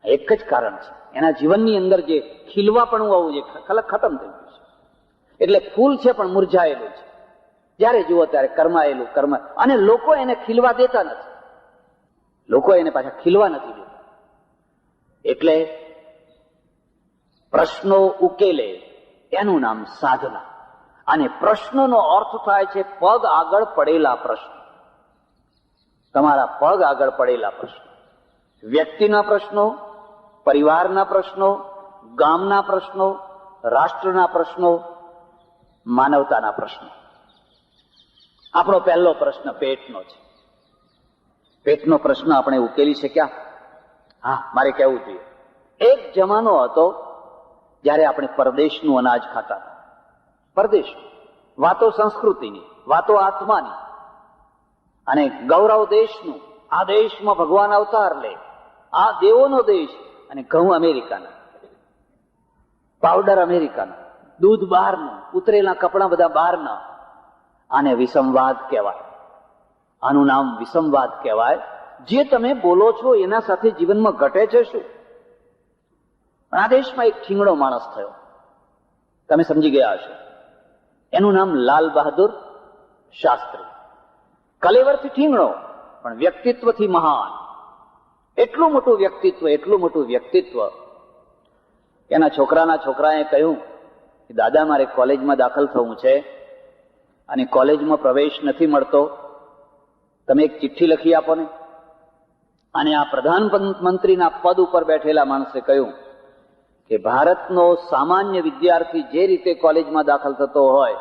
એક જ કારણ છે, એના જીવનની અંદર જે ખીલવાપણું આવવું છે ખતમ થઈ ગયું છે. એટલે ફૂલ છે પણ મુરઝાયેલું છે, જ્યારે જુઓ ત્યારે કરમાયેલું અને લોકો એને ખીલવા દેતા નથી, લોકો એને પાછા ખીલવા નથી દેતા. એટલે પ્રશ્નો ઉકેલે એનું નામ સાધના. અને પ્રશ્નનો અર્થ થાય છે પગ આગળ પડેલા પ્રશ્ન. તમારા પગ આગળ પડેલા પ્રશ્નો, વ્યક્તિના પ્રશ્નો, પરિવારના પ્રશ્નો, ગામના પ્રશ્નો, રાષ્ટ્રના પ્રશ્નો, માનવતાના પ્રશ્નો. આપણો પહેલો પ્રશ્ન પેટનો છે. પેટનો પ્રશ્ન આપણે ઉકેલી શક્યા? હા, મારે કહેવું જોઈએ, એક જમાનો હતો જ્યારે આપણે પરદેશનું અનાજ ખાતા હતા. પરદેશ, વાતો સંસ્કૃતિની, વાતો આત્માની, અને ગૌરવ દેશનું. આ દેશમાં ભગવાન અવતાર લે, આ દેવોનો દેશ, અને ઘઉં અમેરિકાના, પાવડર અમેરિકાના, દૂધ બહારનું, ઉતરેલા કપડા બધા બહારના. આને વિસંવાદ કહેવાય. આનું નામ વિસંવાદ કહેવાય. જે તમે બોલો છો એના સાથે જીવનમાં ઘટે છે શું? આ દેશમાં એક ઠીંગણો માણસ થયો, તમે સમજી ગયા હશો. એનું નામ લાલ બહાદુર શાસ્ત્રી. કલેવરથી ઠીંગણો, પણ વ્યક્તિત્વથી મહાન. એટલું મોટું વ્યક્તિત્વ, એટલું મોટું વ્યક્તિત્વ. એના છોકરાએ કહ્યું કે દાદા, મારે કોલેજમાં દાખલ થવું છે અને કોલેજમાં પ્રવેશ નથી મળતો, તમે એક ચિઠ્ઠી લખી આપો ને. અને આ પ્રધાનમંત્રીના પદ ઉપર બેઠેલા માણસે કહ્યું કે ભારતનો સામાન્ય વિદ્યાર્થી જે રીતે કોલેજમાં દાખલ થતો હોય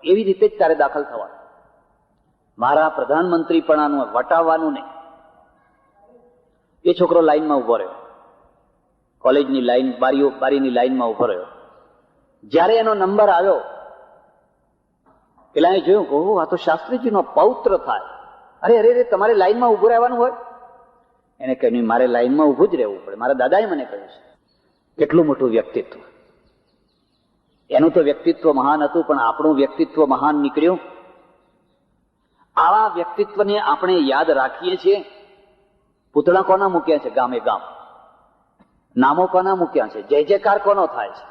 એવી રીતે જ તારે દાખલ થવાનું. મારા પ્રધાનમંત્રીપણાનું વટાવવાનું નહીં. એ છોકરો લાઈનમાં ઉભો રહ્યો, કોલેજની લાઈન, બારીની લાઈનમાં ઉભો રહ્યો. જ્યારે એનો નંબર આવ્યો, પેલા જોયું, ઓહો, આ તો શાસ્ત્રીજીનો પૌત્ર થાય. અરે અરે અરે, તમારે લાઈનમાં ઉભું રહેવાનું હોય? એને કહ્યું, મારે લાઈનમાં ઉભું જ રહેવું પડે, મારા દાદાએ મને કહ્યું છે. કેટલું મોટું વ્યક્તિત્વ! એનું તો વ્યક્તિત્વ મહાન હતું, પણ આપણું વ્યક્તિત્વ મહાન નીકળ્યું. આવા વ્યક્તિત્વને આપણે યાદ રાખીએ છીએ. પૂતળા કોના મૂક્યા છે? ગામે ગામ. નામો કોના મૂક્યા છે? જય જયકાર કોનો થાય છે?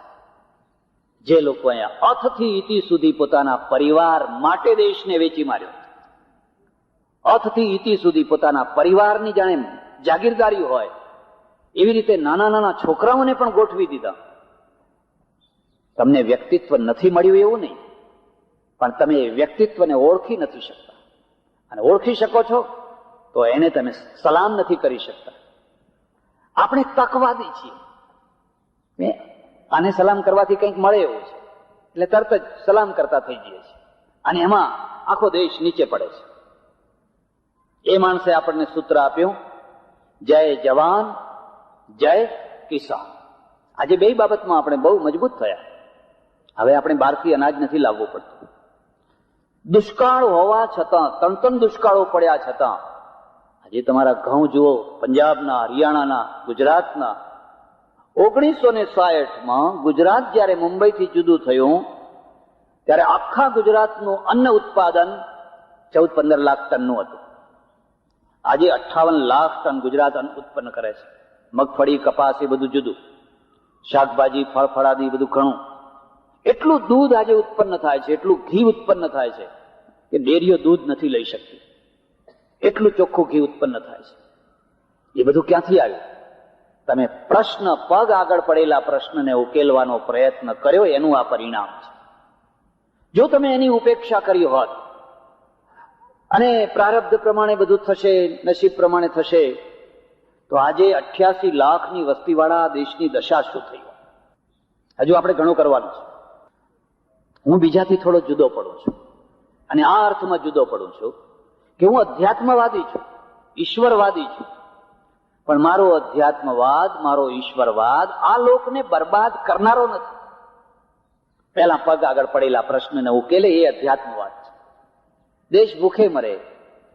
જે લોકો અહીંયા અથથી ઇતિ સુધી પોતાના પરિવાર માટે દેશને વેચી માર્યો, અથથી ઇતિ સુધી પોતાના પરિવારની જાણે જાગીરદારી હોય એવી રીતે નાના નાના છોકરાઓને પણ ગોઠવી દીધા. તમને વ્યક્તિત્વ નથી મળ્યું એવું નહીં, પણ તમે એ વ્યક્તિત્વને ઓળખી નથી શકતા. અને ઓળખી શકો છો તો એને તમે સલામ નથી કરી શકતા. આપણે તકવાદી છીએ, આને સલામ કરવાથી કંઈક મળે એવું છે એટલે તરત જ સલામ કરતા થઈ જઈએ છીએ, અને એમાં આખો દેશ નીચે પડે છે. એ માણસે આપણને સૂત્ર આપ્યું, જય જવાન જય કિસાન. આજે બે બાબતમાં આપણે બહુ મજબૂત થયા. હવે આપણે બહારથી અનાજ નથી લાવવું પડતું. દુષ્કાળ હોવા છતાં, ત્રણ દુષ્કાળો પડ્યા છતાં આજે તમારા ઘઉં જુઓ, પંજાબના, હરિયાણાના, ગુજરાતના. 1960માં ગુજરાત જયારે મુંબઈથી જુદું થયું ત્યારે આખા ગુજરાતનું અન્ન ઉત્પાદન 14-15 લાખ ટનનું હતું. આજે 58 લાખ ટન ગુજરાત અન્ન ઉત્પન્ન કરે છે. મગફળી, કપાસ એ બધું જુદું, શાકભાજી, ફળફળાદી બધું ઘણું. એટલું દૂધ આજે ઉત્પન્ન થાય છે, એટલું ઘી ઉત્પન્ન થાય છે કે ડેરીઓ દૂધ નથી લઈ શકતી. એટલું ચોખ્ખું ઘી ઉત્પન્ન થાય છે. એ બધું ક્યાંથી આવ્યું? તમે પ્રશ્ન, પગ આગળ પડેલા પ્રશ્નને ઉકેલવાનો પ્રયત્ન કર્યો, એનું આ પરિણામ છે. જો તમે એની ઉપેક્ષા કરી હોત અને પ્રારબ્ધ પ્રમાણે બધું થશે, નસીબ પ્રમાણે થશે, તો આજે 88 લાખની વસ્તીવાળા દેશની દશા શું થઈ? હજુ આપણે ઘણું કરવાનું છે. હું બીજાથી થોડો જુદો પડું છું, અને આ અર્થમાં જુદો પડું છું કે હું અધ્યાત્મવાદી છું, ઈશ્વરવાદી છું. પણ મારો અધ્યાત્મવાદ, મારો ઈશ્વરવાદ આ લોકને બરબાદ કરનારો નથી. પહેલા પગ આગળ પડેલા પ્રશ્નને ઉકેલે એ અધ્યાત્મવાદ છે. દેશ ભૂખે મરે,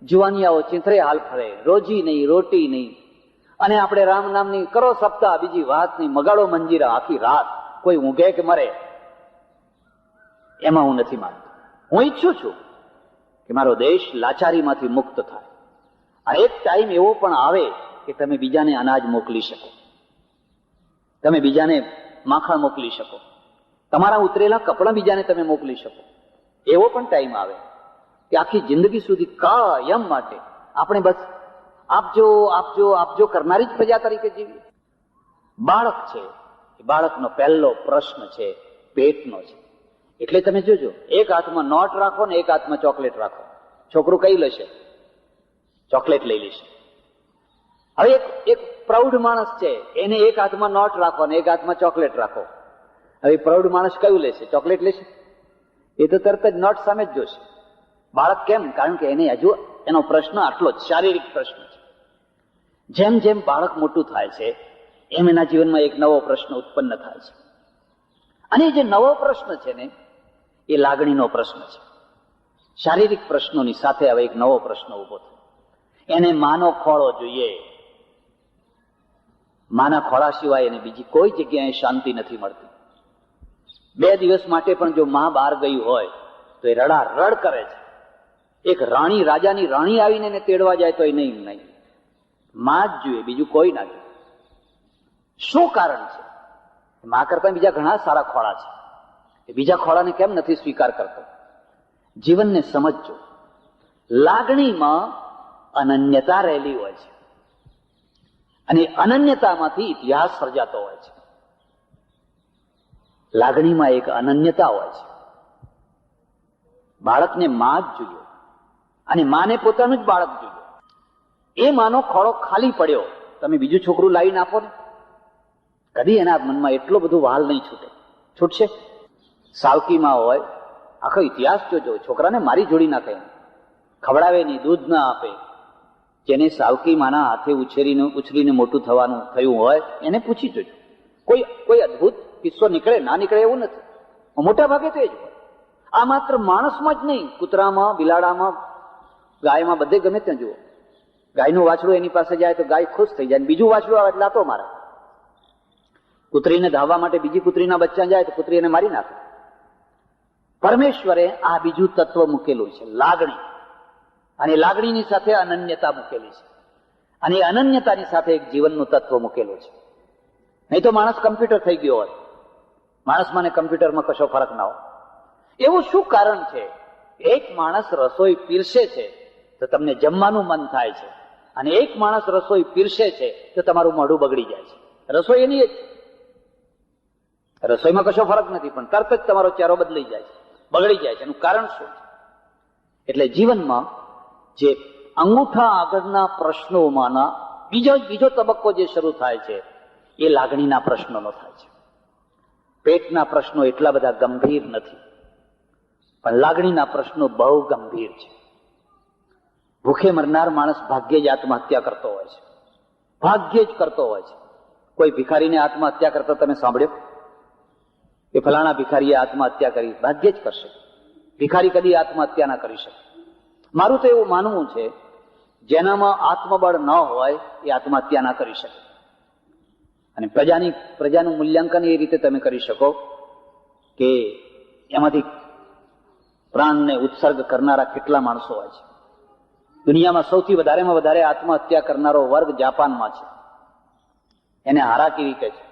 જુવાનિયાઓ ચિંથરે હાલ ફરે, રોજી નહીં, રોટી નહીં, અને આપણે રામ નામની કરો સપ્તાહ, બીજી વાત નહીં, મગાડો મંજીરા આખી રાત, કોઈ ઊંઘે કે મરે. એમાં હું નથી માનતો. હું ઈચ્છું છું કે મારો દેશ લાચારીમાંથી મુક્ત થાય. અને એક ટાઈમ એવો પણ આવે કે તમે બીજાને અનાજ મોકલી શકો, તમે બીજાને માખણ મોકલી શકો, તમારા ઉતરેલા કપડાં બીજાને તમે મોકલી શકો. એવો પણ ટાઈમ આવે કે આખી જિંદગી સુધી કાયમ માટે આપણે બસ આપજો આપજો આપજો કરનારી જ પ્રજા તરીકે જીવીએ. બાળક છે, બાળકનો પહેલો પ્રશ્ન છે પેટનો છે. એટલે તમે જોજો, એક હાથમાં નોટ રાખો ને એક હાથમાં ચોકલેટ રાખો, છોકરું કઈ લેશે? ચોકલેટ લઈ લેશે. હવે એક પ્રૌઢ માણસ છે, એને એક હાથમાં નોટ રાખો ને એક હાથમાં ચોકલેટ રાખો. હવે પ્રૌઢ માણસ કયું લેશે? ચોકલેટ લેશે. એ તો તરત જ નોટ સામે જ જોશે. બાળક કેમ? કારણ કે એને હજુ એનો પ્રશ્ન આટલો જ શારીરિક પ્રશ્ન છે. જેમ જેમ બાળક મોટું થાય છે એમ એના જીવનમાં એક નવો પ્રશ્ન ઉત્પન્ન થાય છે. અને જે નવો પ્રશ્ન છે ને એ લાગણીનો પ્રશ્ન છે. શારીરિક પ્રશ્નોની સાથે હવે એક નવો પ્રશ્ન ઉભો થયો. એને માનો ખોળો જોઈએ. માના ખોળા સિવાય એને બીજી કોઈ જગ્યાએ શાંતિ નથી મળતી. 2 દિવસ માટે પણ જો માં બહાર ગઈ હોય તો એ રડ કરે છે. એક રાણી, રાજાની રાણી આવીને એને તેડવા જાય તો એ નહીં, માં જ જોઈએ, બીજું કોઈ ના જોઈએ. શું કારણ છે? માં કરતા બીજા ઘણા સારા ખોળા છે. એ બીજા ખોળાને કેમ નથી સ્વીકાર કરતો? જીવનને સમજજો. લાગણીમાં અનન્યતા રહેલી હોય છે, અને અનન્યતામાંથી ઇતિહાસ સર્જાતો હોય છે. લાગણીમાં એક અનન્યતા હોય છે. બાળકને માં જ જોઈએ, અને માને પોતાનું જ બાળક જોઈએ. એ માનો ખોળો ખાલી પડ્યો, તમે બીજું છોકરું લાવીને આપો ને, કદી એના મનમાં એટલો બધો વાલ નહીં છૂટે. છૂટશે? સાવકીમાં હોય, આખો ઇતિહાસ જોજો, છોકરાને મારી જોડી નાખે, ખવડાવે નહીં, દૂધ ના આપે. જેને સાવકી માના હાથે ઉછરીને મોટું થવાનું થયું હોય એને પૂછી જોજો. કોઈ અદભુત કિસ્સો નીકળે ના નીકળે એવું નથી. મોટા ભાગે તો એ જ હોય. આ માત્ર માણસમાં જ નહીં, કૂતરામાં, બિલાડામાં, ગાયમાં, બધે ગમે ત્યાં જુઓ. ગાયનું વાછડું એની પાસે જાય તો ગાય ખુશ થઈ જાય, બીજું વાછડું આવે એટલે આતો મારે. કૂતરીને ધાવવા માટે બીજી કૂતરીના બચ્ચા જાય તો કૂતરી એને મારી નાખે. પરમેશ્વરે આ બીજું તત્વ મૂકેલું છે, લાગણી. અને લાગણીની સાથે અનન્યતા મૂકેલી છે, અને એ અનન્યતાની સાથે એક જીવનનું તત્વ મૂકેલું છે. નહીં તો માણસ કમ્પ્યુટર થઈ ગયો હોય, માણસમાં ને કમ્પ્યુટરમાં કશો ફરક ના હોય. એવું શું કારણ છે? એક માણસ રસોઈ પીરસે છે તો તમને જમવાનું મન થાય છે, અને એક માણસ રસોઈ પીરસે છે તો તમારું મોઢું બગડી જાય છે. રસોઈ એની જ છે, રસોઈમાં કશો ફરક નથી, પણ તરત જ તમારો ચહેરો બદલાઈ જાય છે, બગડી જાય છે. એનું કારણ શું છે? એટલે જીવનમાં જે અંગૂઠા આગળના પ્રશ્નોમાંના બીજો તબક્કો જે શરૂ થાય છે એ લાગણીના પ્રશ્નોનો થાય છે. પેટના પ્રશ્નો એટલા બધા ગંભીર નથી, પણ લાગણીના પ્રશ્નો બહુ ગંભીર છે. ભૂખે મરનાર માણસ ભાગ્યે જ આત્મહત્યા કરતો હોય છે, ભાગ્યે જ કરતો હોય છે. કોઈ ભિખારીને આત્મહત્યા કરતા તમે સાંભળ્યો? કે ફલાણા ભિખારીએ આત્મહત્યા કરી, ભાગ્યે જ કરશે. ભિખારી કદી આત્મહત્યા ના કરી શકે. મારું તો એવું માનવું છે, જેનામાં આત્મબળ ન હોય એ આત્મહત્યા ના કરી શકે. અને પ્રજાનું મૂલ્યાંકન એ રીતે તમે કરી શકો કે એમાંથી પ્રાણને ઉત્સર્ગ કરનારા કેટલા માણસો હોય છે. દુનિયામાં સૌથી વધારેમાં વધારે આત્મહત્યા કરનારો વર્ગ જાપાનમાં છે. એને હારાકીરી કહે છે.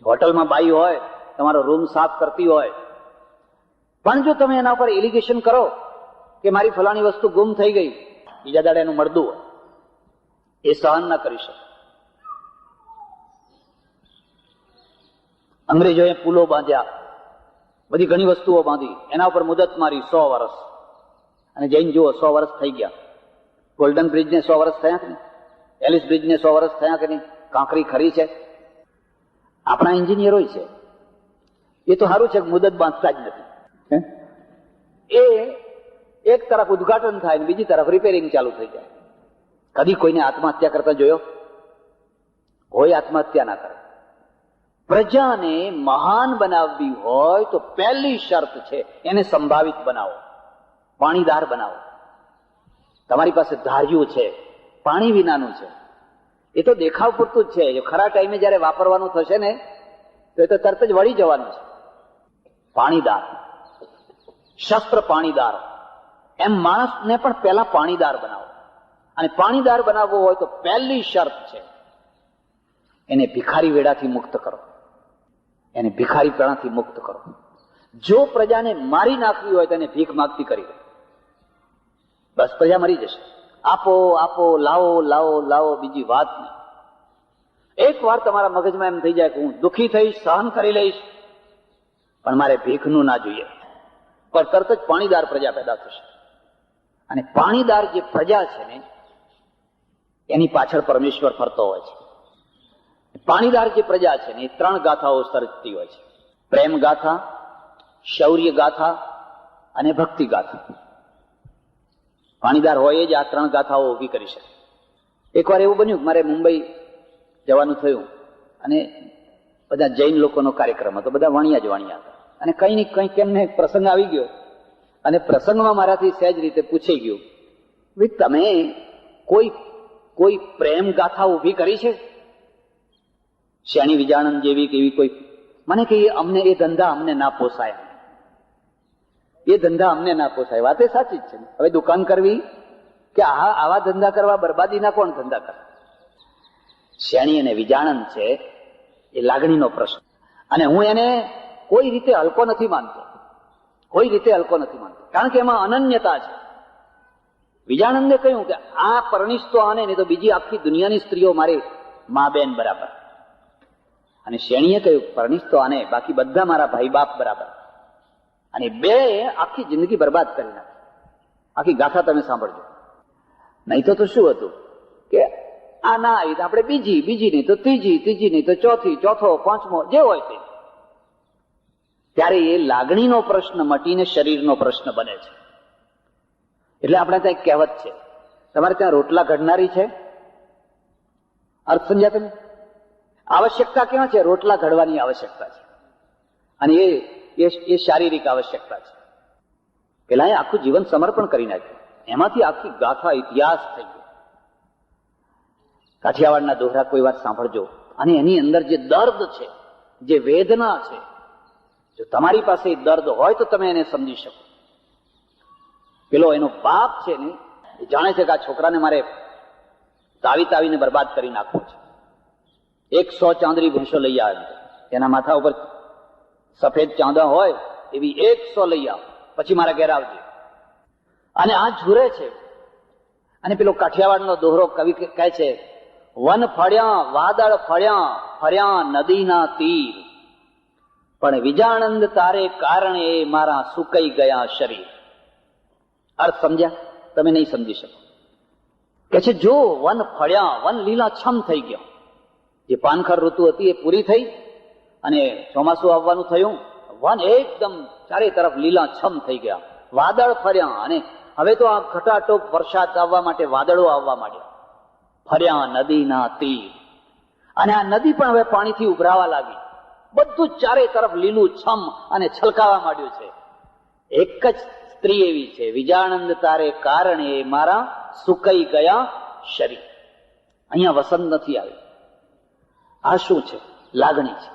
હોટલમાં બાઈ હોય, તમારો રૂમ સાફ કરતી હોય, પણ જો તમે એના ઉપર એલિગેશન કરો કે મારી ફલાણી વસ્તુ ગુમ થઈ ગઈ, બીજા દાડે એનું મળદું હોય, એ સહન ના કરી શકે. અંગ્રેજોએ પુલો બાંધ્યા, બધી ઘણી વસ્તુઓ બાંધી, એના ઉપર મુદત મારી 100 વર્ષ. અને જઈને જુઓ 100 વર્ષ થઈ ગયા. ગોલ્ડન બ્રિજને 100 વર્ષ થયા કે નહીં? એલિસ બ્રિજને 100 વર્ષ થયા કે નહીં? કાંકરી ખરી છે? આપણા એન્જિનિયરો છે, એ તો સારું છે કે મુદત બાંધતા જ નથી. એ એક તરફ ઉદઘાટન થાય ને બીજી તરફ રિપેરિંગ ચાલુ થઈ જાય. કદી કોઈને આત્મહત્યા કરતા જોયો હોય? આત્મહત્યા ના કરે. પ્રજાને મહાન બનાવવી હોય તો પહેલી શરત છે એને સંભાવિત બનાવો, પાણીદાર બનાવો. તમારી પાસે ધાર્યું છે, પાણી વિનાનું છે, એ તો દેખાવ પૂરતું જ છે. ખરા ટાઈમે જયારે વાપરવાનું થશે ને તો એ તો તરત જ વળી જવાનું છે. પાણીદાર, શસ્ત્ર પાણીદાર, એમ માણસને પણ પહેલા પાણીદાર બનાવો. અને પાણીદાર બનાવવો હોય તો પહેલી શરત છે એને ભિખારી વેડાથી મુક્ત કરો, એને ભિખારી પેણાથી મુક્ત કરો. જો પ્રજાને મારી નાખવી હોય તો એને ભીખ માગતી કરી દો, બસ પ્રજા મરી જશે. આપો આપો, લાવો લાવો લાવો, બીજી વાત નહીં. એક વાર તમારા મગજમાં એમ થઈ જાય કે હું દુઃખી થઈશ, સહન કરી લઈશ, પણ મારે ભીખનું ના જોઈએ, પણ તરત જ પાણીદાર પ્રજા પેદા થશે. અને પાણીદાર જે પ્રજા છે ને એની પાછળ પરમેશ્વર ફરતો હોય છે. પાણીદાર જે પ્રજા છે ને એ 3 ગાથાઓ સર્જતી હોય છે: પ્રેમ ગાથા, શૌર્ય ગાથા અને ભક્તિ ગાથા. પાણીદાર હોય જ આ 3 ગાથાઓ ઉભી કરી શકે. એકવાર એવું બન્યું, મારે મુંબઈ જવાનું થયું અને બધા જૈન લોકોનો કાર્યક્રમ હતો, બધા વાણિયા જ વાણિયા હતા. અને કઈ ને કઈ કેમને પ્રસંગ આવી ગયો અને પ્રસંગમાં મારાથી સહેજ રીતે પૂછાઈ ગયું, ભાઈ તમે કોઈ પ્રેમ ગાથા ઉભી કરી છે? શ્યાણી વિજાણંદ જેવી કે એવી કોઈ? મને કે અમને એ ધંધા અમને ના પોસાય, એ ધંધા અમને ના પોસાય. વાત એ સાચી જ છે. હવે દુકાન કરવી કે આવા ધંધા કરવા, બરબાદીના કોણ ધંધા કરે? શ્યાણી અને વિજાણંદ છે એ લાગણીનો પ્રશ્ન, અને હું એને કોઈ રીતે હલકો નથી માનતો, કોઈ રીતે હલકો નથી માનતો, કારણ કે એમાં અનન્યતા છે. વિજાણંદે કહ્યું કે આ પરણીશ તો આને, નહીં તો બીજી આખી દુનિયાની સ્ત્રીઓ મારી મા બેન બરાબર. અને શ્રેણીએ કહ્યું પરણીશ તો આને, બાકી બધા મારા ભાઈ બાપ બરાબર. અને બે આખી જિંદગી બરબાદ કરી નાખી. આખી ગાથા તમે સાંભળજો. નહીં તો શું હતું કે આ ના આવી તો આપણે બીજી નહીં તો ત્રીજી નહીં તો ચોથો, પાંચમો, જે હોય તે. ત્યારે એ લાગણીનો પ્રશ્ન મટીને શરીરનો પ્રશ્ન બને છે. એટલે આપણે ત્યાં એક કહેવત છે, તમારે ત્યાં રોટલા ઘડનારી છે? અર્થ સમજ્યા તમે? આવશ્યકતા ક્યાં છે? રોટલા ઘડવાની આવશ્યકતા છે, અને એ શારીરિક આવશ્યકતા છે. પેલા એ આખું જીવન સમર્પણ કરી નાખ્યું, એમાંથી આખી ગાથા ઇતિહાસ થઈ ગયો. કાઠિયાવાડના દોહરા કોઈ વાત સાંભળજો, અને એની અંદર જે દર્દ છે, જે વેદના છે, જો તમારી પાસે દર્દ હોય તો તમે એને સમજી શકો. પેલો એનો બાપ છે ને એ જાણે છે કે આ છોકરાને મારે તાવીને બરબાદ કરી નાખવો છે. 100 ચાંદરી ભેંસો લઈ આવે, એના માથા ઉપર સફેદ ચાંદા હોય એવી 100 લઈ આવ, પછી મારા ઘેર આવજે. અને આ ઝૂરે છે. અને પેલો કાઠિયાવાડનો દોહરો કવિ કહે છે, વન ફળ્યા વાદળ ફર્યા નદીના તીર, પણ વિજાણંદ તારે કારણે મારા સુકાઈ ગયા શરીર. અર્થ સમજ્યા? તમે નહીં સમજી શકો. કે છે જો વન ફળ્યા, વન લીલા છમ થઈ ગયા. જે પાનખર ઋતુ હતી એ પૂરી થઈ અને ચોમાસું આવવાનું થયું, વન એકદમ ચારે તરફ લીલા છમ થઈ ગયા. વાદળ ફર્યા, અને હવે તો આ ઘટાટોપ વરસાદ આવવા માટે વાદળો આવવા માંડ્યા. ફર્યા નદીના તીર, અને આ નદી પણ હવે પાણીથી ઉભરાવા લાગી. બધું ચારે તરફ લીલું છમ અને છલકાવા માંડ્યું છે. એક જ સ્ત્રી એવી છે, વિજાનંદ તારે કારણે મારા સુકાઈ ગયા શરીર. અહીંયા વસંત નથી આવી. આ શું છે? લાગણી છે.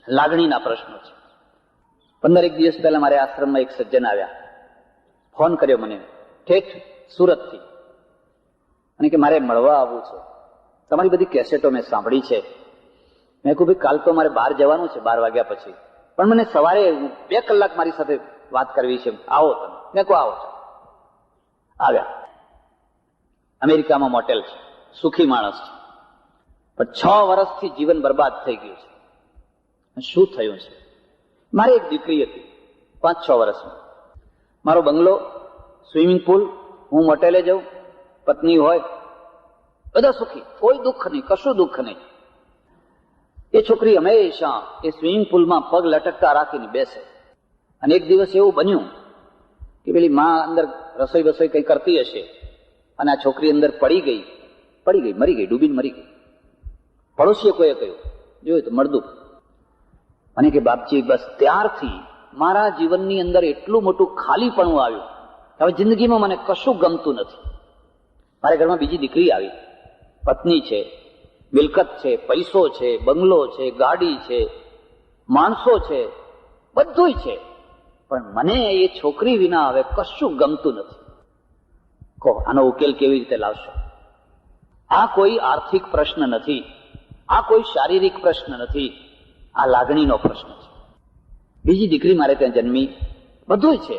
લાગણીના પ્રશ્નો છે. 15 દિવસ પહેલા મારે આશ્રમમાં એક સજ્જન આવ્યા, ફોન કર્યો મને ઠેઠ સુરતથી, અને કે મારે મળવા આવવું છે, તમારી બધી કેસેટો મેં સાંભળી છે. મેં કહ્યું ભાઈ કાલ તો મારે બહાર જવાનું છે 12 વાગ્યા પછી, પણ મને સવારે 2 કલાક મારી સાથે વાત કરવી છે, આવો તમે. મેં કહું આવો. આવ્યા. અમેરિકામાં મોટેલ છે, સુખી માણસ છે, પણ 6 વર્ષથી જીવન બરબાદ થઈ ગયું છે. શું થયું છે? મારી એક દીકરી હતી 5-6 વર્ષની, મારો બંગલો, સ્વિમિંગ પુલ, હું મોટેલે જાઉં, પત્ની હોય, બધા સુખી, કોઈ દુઃખ નહીં, કશું દુઃખ નહીં. એ છોકરી હંમેશા એ સ્વિમિંગ પુલમાં પગ લટકતા રાખીને બેસે. અને એક દિવસ એવું બન્યું કે પેલી માં અંદર રસોઈ બસોઈ કઈ કરતી હશે, અને આ છોકરી અંદર પડી ગઈ, મરી ગઈ, ડૂબીને મરી ગઈ. પડોશીએ કોઈએ કહ્યું, જોયું તો મળદું. અને કે બાપજી, બસ ત્યારથી મારા જીવનની અંદર એટલું મોટું ખાલીપણું આવ્યું, હવે જિંદગીમાં મને કશું ગમતું નથી. મારા ઘરમાં બીજી દીકરી આવી, પત્ની છે, મિલકત છે, પૈસો છે, બંગલો છે, ગાડી છે, માણસો છે, બધુંય છે, પણ મને એ છોકરી વિના હવે કશું ગમતું નથી. કહો આનો ઉકેલ કેવી રીતે લાવશો? આ કોઈ આર્થિક પ્રશ્ન નથી, આ કોઈ શારીરિક પ્રશ્ન નથી, આ લાગણીનો પ્રશ્ન છે. બીજી દીકરી મારે ત્યાં જન્મી, બધું છે,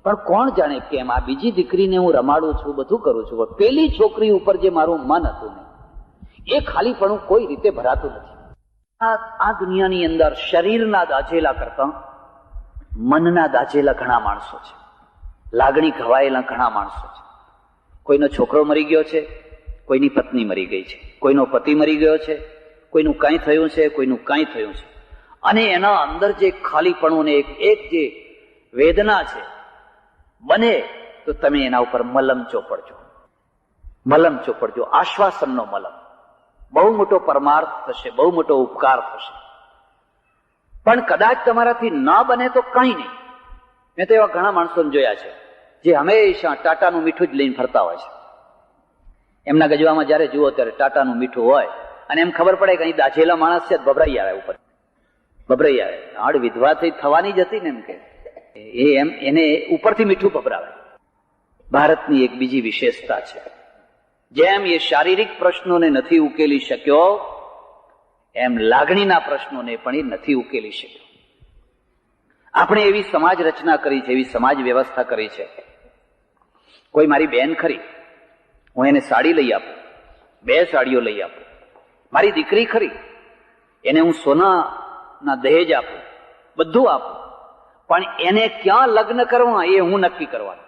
પણ કોણ જાણે કેમ આ બીજી દીકરીને હું રમાડું છું, બધું કરું છું, પણ પેલી છોકરી ઉપર જે મારું મન હતું ને, એ ખાલીપણું કોઈ રીતે ભરાતું નથી. આ દુનિયાની અંદર શરીરના દાઝેલા કરતા મનના દાઝેલા ઘણા માણસો છે, લાગણી ઘવાયેલા ઘણા માણસો છે. કોઈનો છોકરો મરી ગયો છે, કોઈની પત્ની મરી ગઈ છે, કોઈનો પતિ મરી ગયો છે, કોઈનું કાંઈ થયું છે, કોઈનું કાંઈ થયું છે, અને એના અંદર જે ખાલીપણું ને એક જે વેદના છે, બને તો તમે એના ઉપર મલમ ચોપડજો, આશ્વાસનનો મલમ. બહુ મોટો પરમાર્થ થશે, બહુ મોટો ઉપકાર થશે. પણ કદાચ તમારાથી ન બને તો કંઈ નહીં. મેં તો એવા ઘણા માણસોને જોયા છે જે હંમેશા ટાટાનું મીઠું જ લઈને ફરતા હોય છે. એમના ગજવામાં જયારે જુઓ ત્યારે ટાટાનું મીઠું હોય, અને એમ ખબર પડે કે અહીં દાઝેલા માણસ છે, ભભરાઈ આવે ઉપર, ભભરાઈ આવે. હાડ વિધવા થઈ થવાની જ હતી ને, એમ કે એને ઉપરથી મીઠું ભભરાવે. ભારતની એક બીજી વિશેષતા છે, જેમ એ શારીરિક પ્રશ્નોને નથી ઉકેલી શક્યો, એમ લાગણીના પ્રશ્નોને પણ એ નથી ઉકેલી શક્યો. આપણે એવી સમાજ રચના કરી છે, એવી સમાજ વ્યવસ્થા કરી છે. કોઈ મારી બેન ખરી, હું એને સાડી લઈ આપું, 2 સાડીઓ લઈ આપું. મારી દીકરી ખરી, એને હું સોનાના દહેજ આપું, બધું આપું, પણ એને ક્યાં લગ્ન કરવા એ હું નક્કી કરવાનું.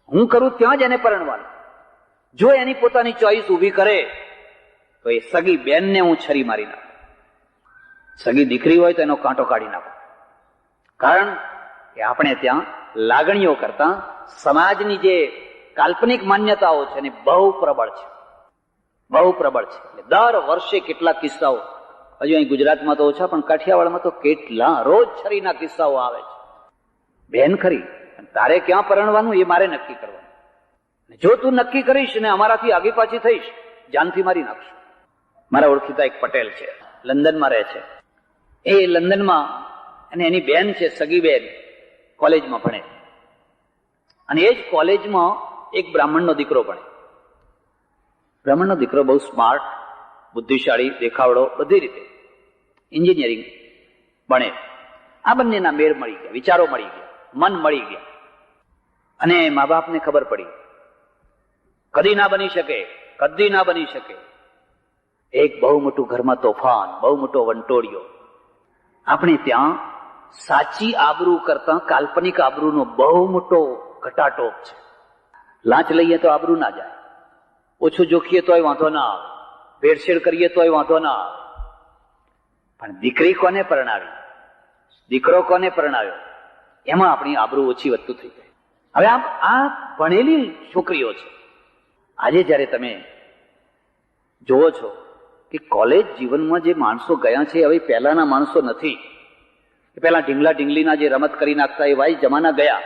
હું કરું ત્યાં જ એને પરણવાનું. જો એની પોતાની ચોઈસ ઊભી કરે તો એ સગી બેનને હું છરી મારી નાખું, સગી દીકરી હોય તો એનો કાંટો કાઢી નાખું. કારણ કે આપણે ત્યાં લાગણીઓ કરતા સમાજની જે કાલ્પનિક માન્યતાઓ છે ને બહુ પ્રબળ છે, બહુ પ્રબળ છે. એટલે દર વર્ષે કેટલા કિસ્સાઓ, હજુ અહીં ગુજરાતમાં તો ઓછા, પણ કાઠિયાવાડમાં તો કેટલા રોજ છરીના કિસ્સાઓ આવે છે. બેન ખરી, તારે ક્યાં પરણવાનું એ મારે નક્કી કરવાનું. જો તું નક્કી કરીશ ને અમારાથી આગી પાછી થઈશ, જાનથી મારી નાખશું. મારા ઓળખીતા એક પટેલ છે, લંડનમાં રહે છે. એ લંડનમાં, અને એની બેન છે, સગી બેન, કોલેજમાં ભણે, અને એ જ કોલેજમાં એક બ્રાહ્મણનો દીકરો ભણે. બ્રાહ્મણનો દીકરો બહુ સ્માર્ટ, બુદ્ધિશાળી, દેખાવડો, બધી રીતે એન્જિનિયરિંગ ભણે. આ બંનેના મેળ મળી ગયા, વિચારો મળી ગયા, મન મળી ગયા. અને મા બાપને ખબર પડી કદી ના બની શકે, કદી ના બની શકે. એક બહુ મોટું ઘરમાં તોફાન, બહુ મોટો વંટોળિયો. આપણે ત્યાં સાચી આબરૂ કરતા કાલ્પનિક આબરૂનો બહુ મોટો ઘટાટોપ છે. લાંચ લઈએ તો આબરૂ ના જાય, ઓછું જોખીએ તોય વાંધો ના આવે, ભેળસેળ કરીએ તોય વાંધો ના આવે. પણ દીકરી કોને પરણાવી, દીકરો કોને પરણાવ્યો, એમાં આપણી આબરૂ ઓછી વધતું થઈ જાય. હવે આ ભણેલી છોકરીઓ છે. આજે જયારે તમે જોવો છો કે કોલેજ જીવનમાં જે માણસો ગયા છે હવે પહેલાના માણસો નથી. પહેલા ઢીંગલા ઢીંગલીના જે રમત કરી નાખતા એ વાય જમાના ગયા.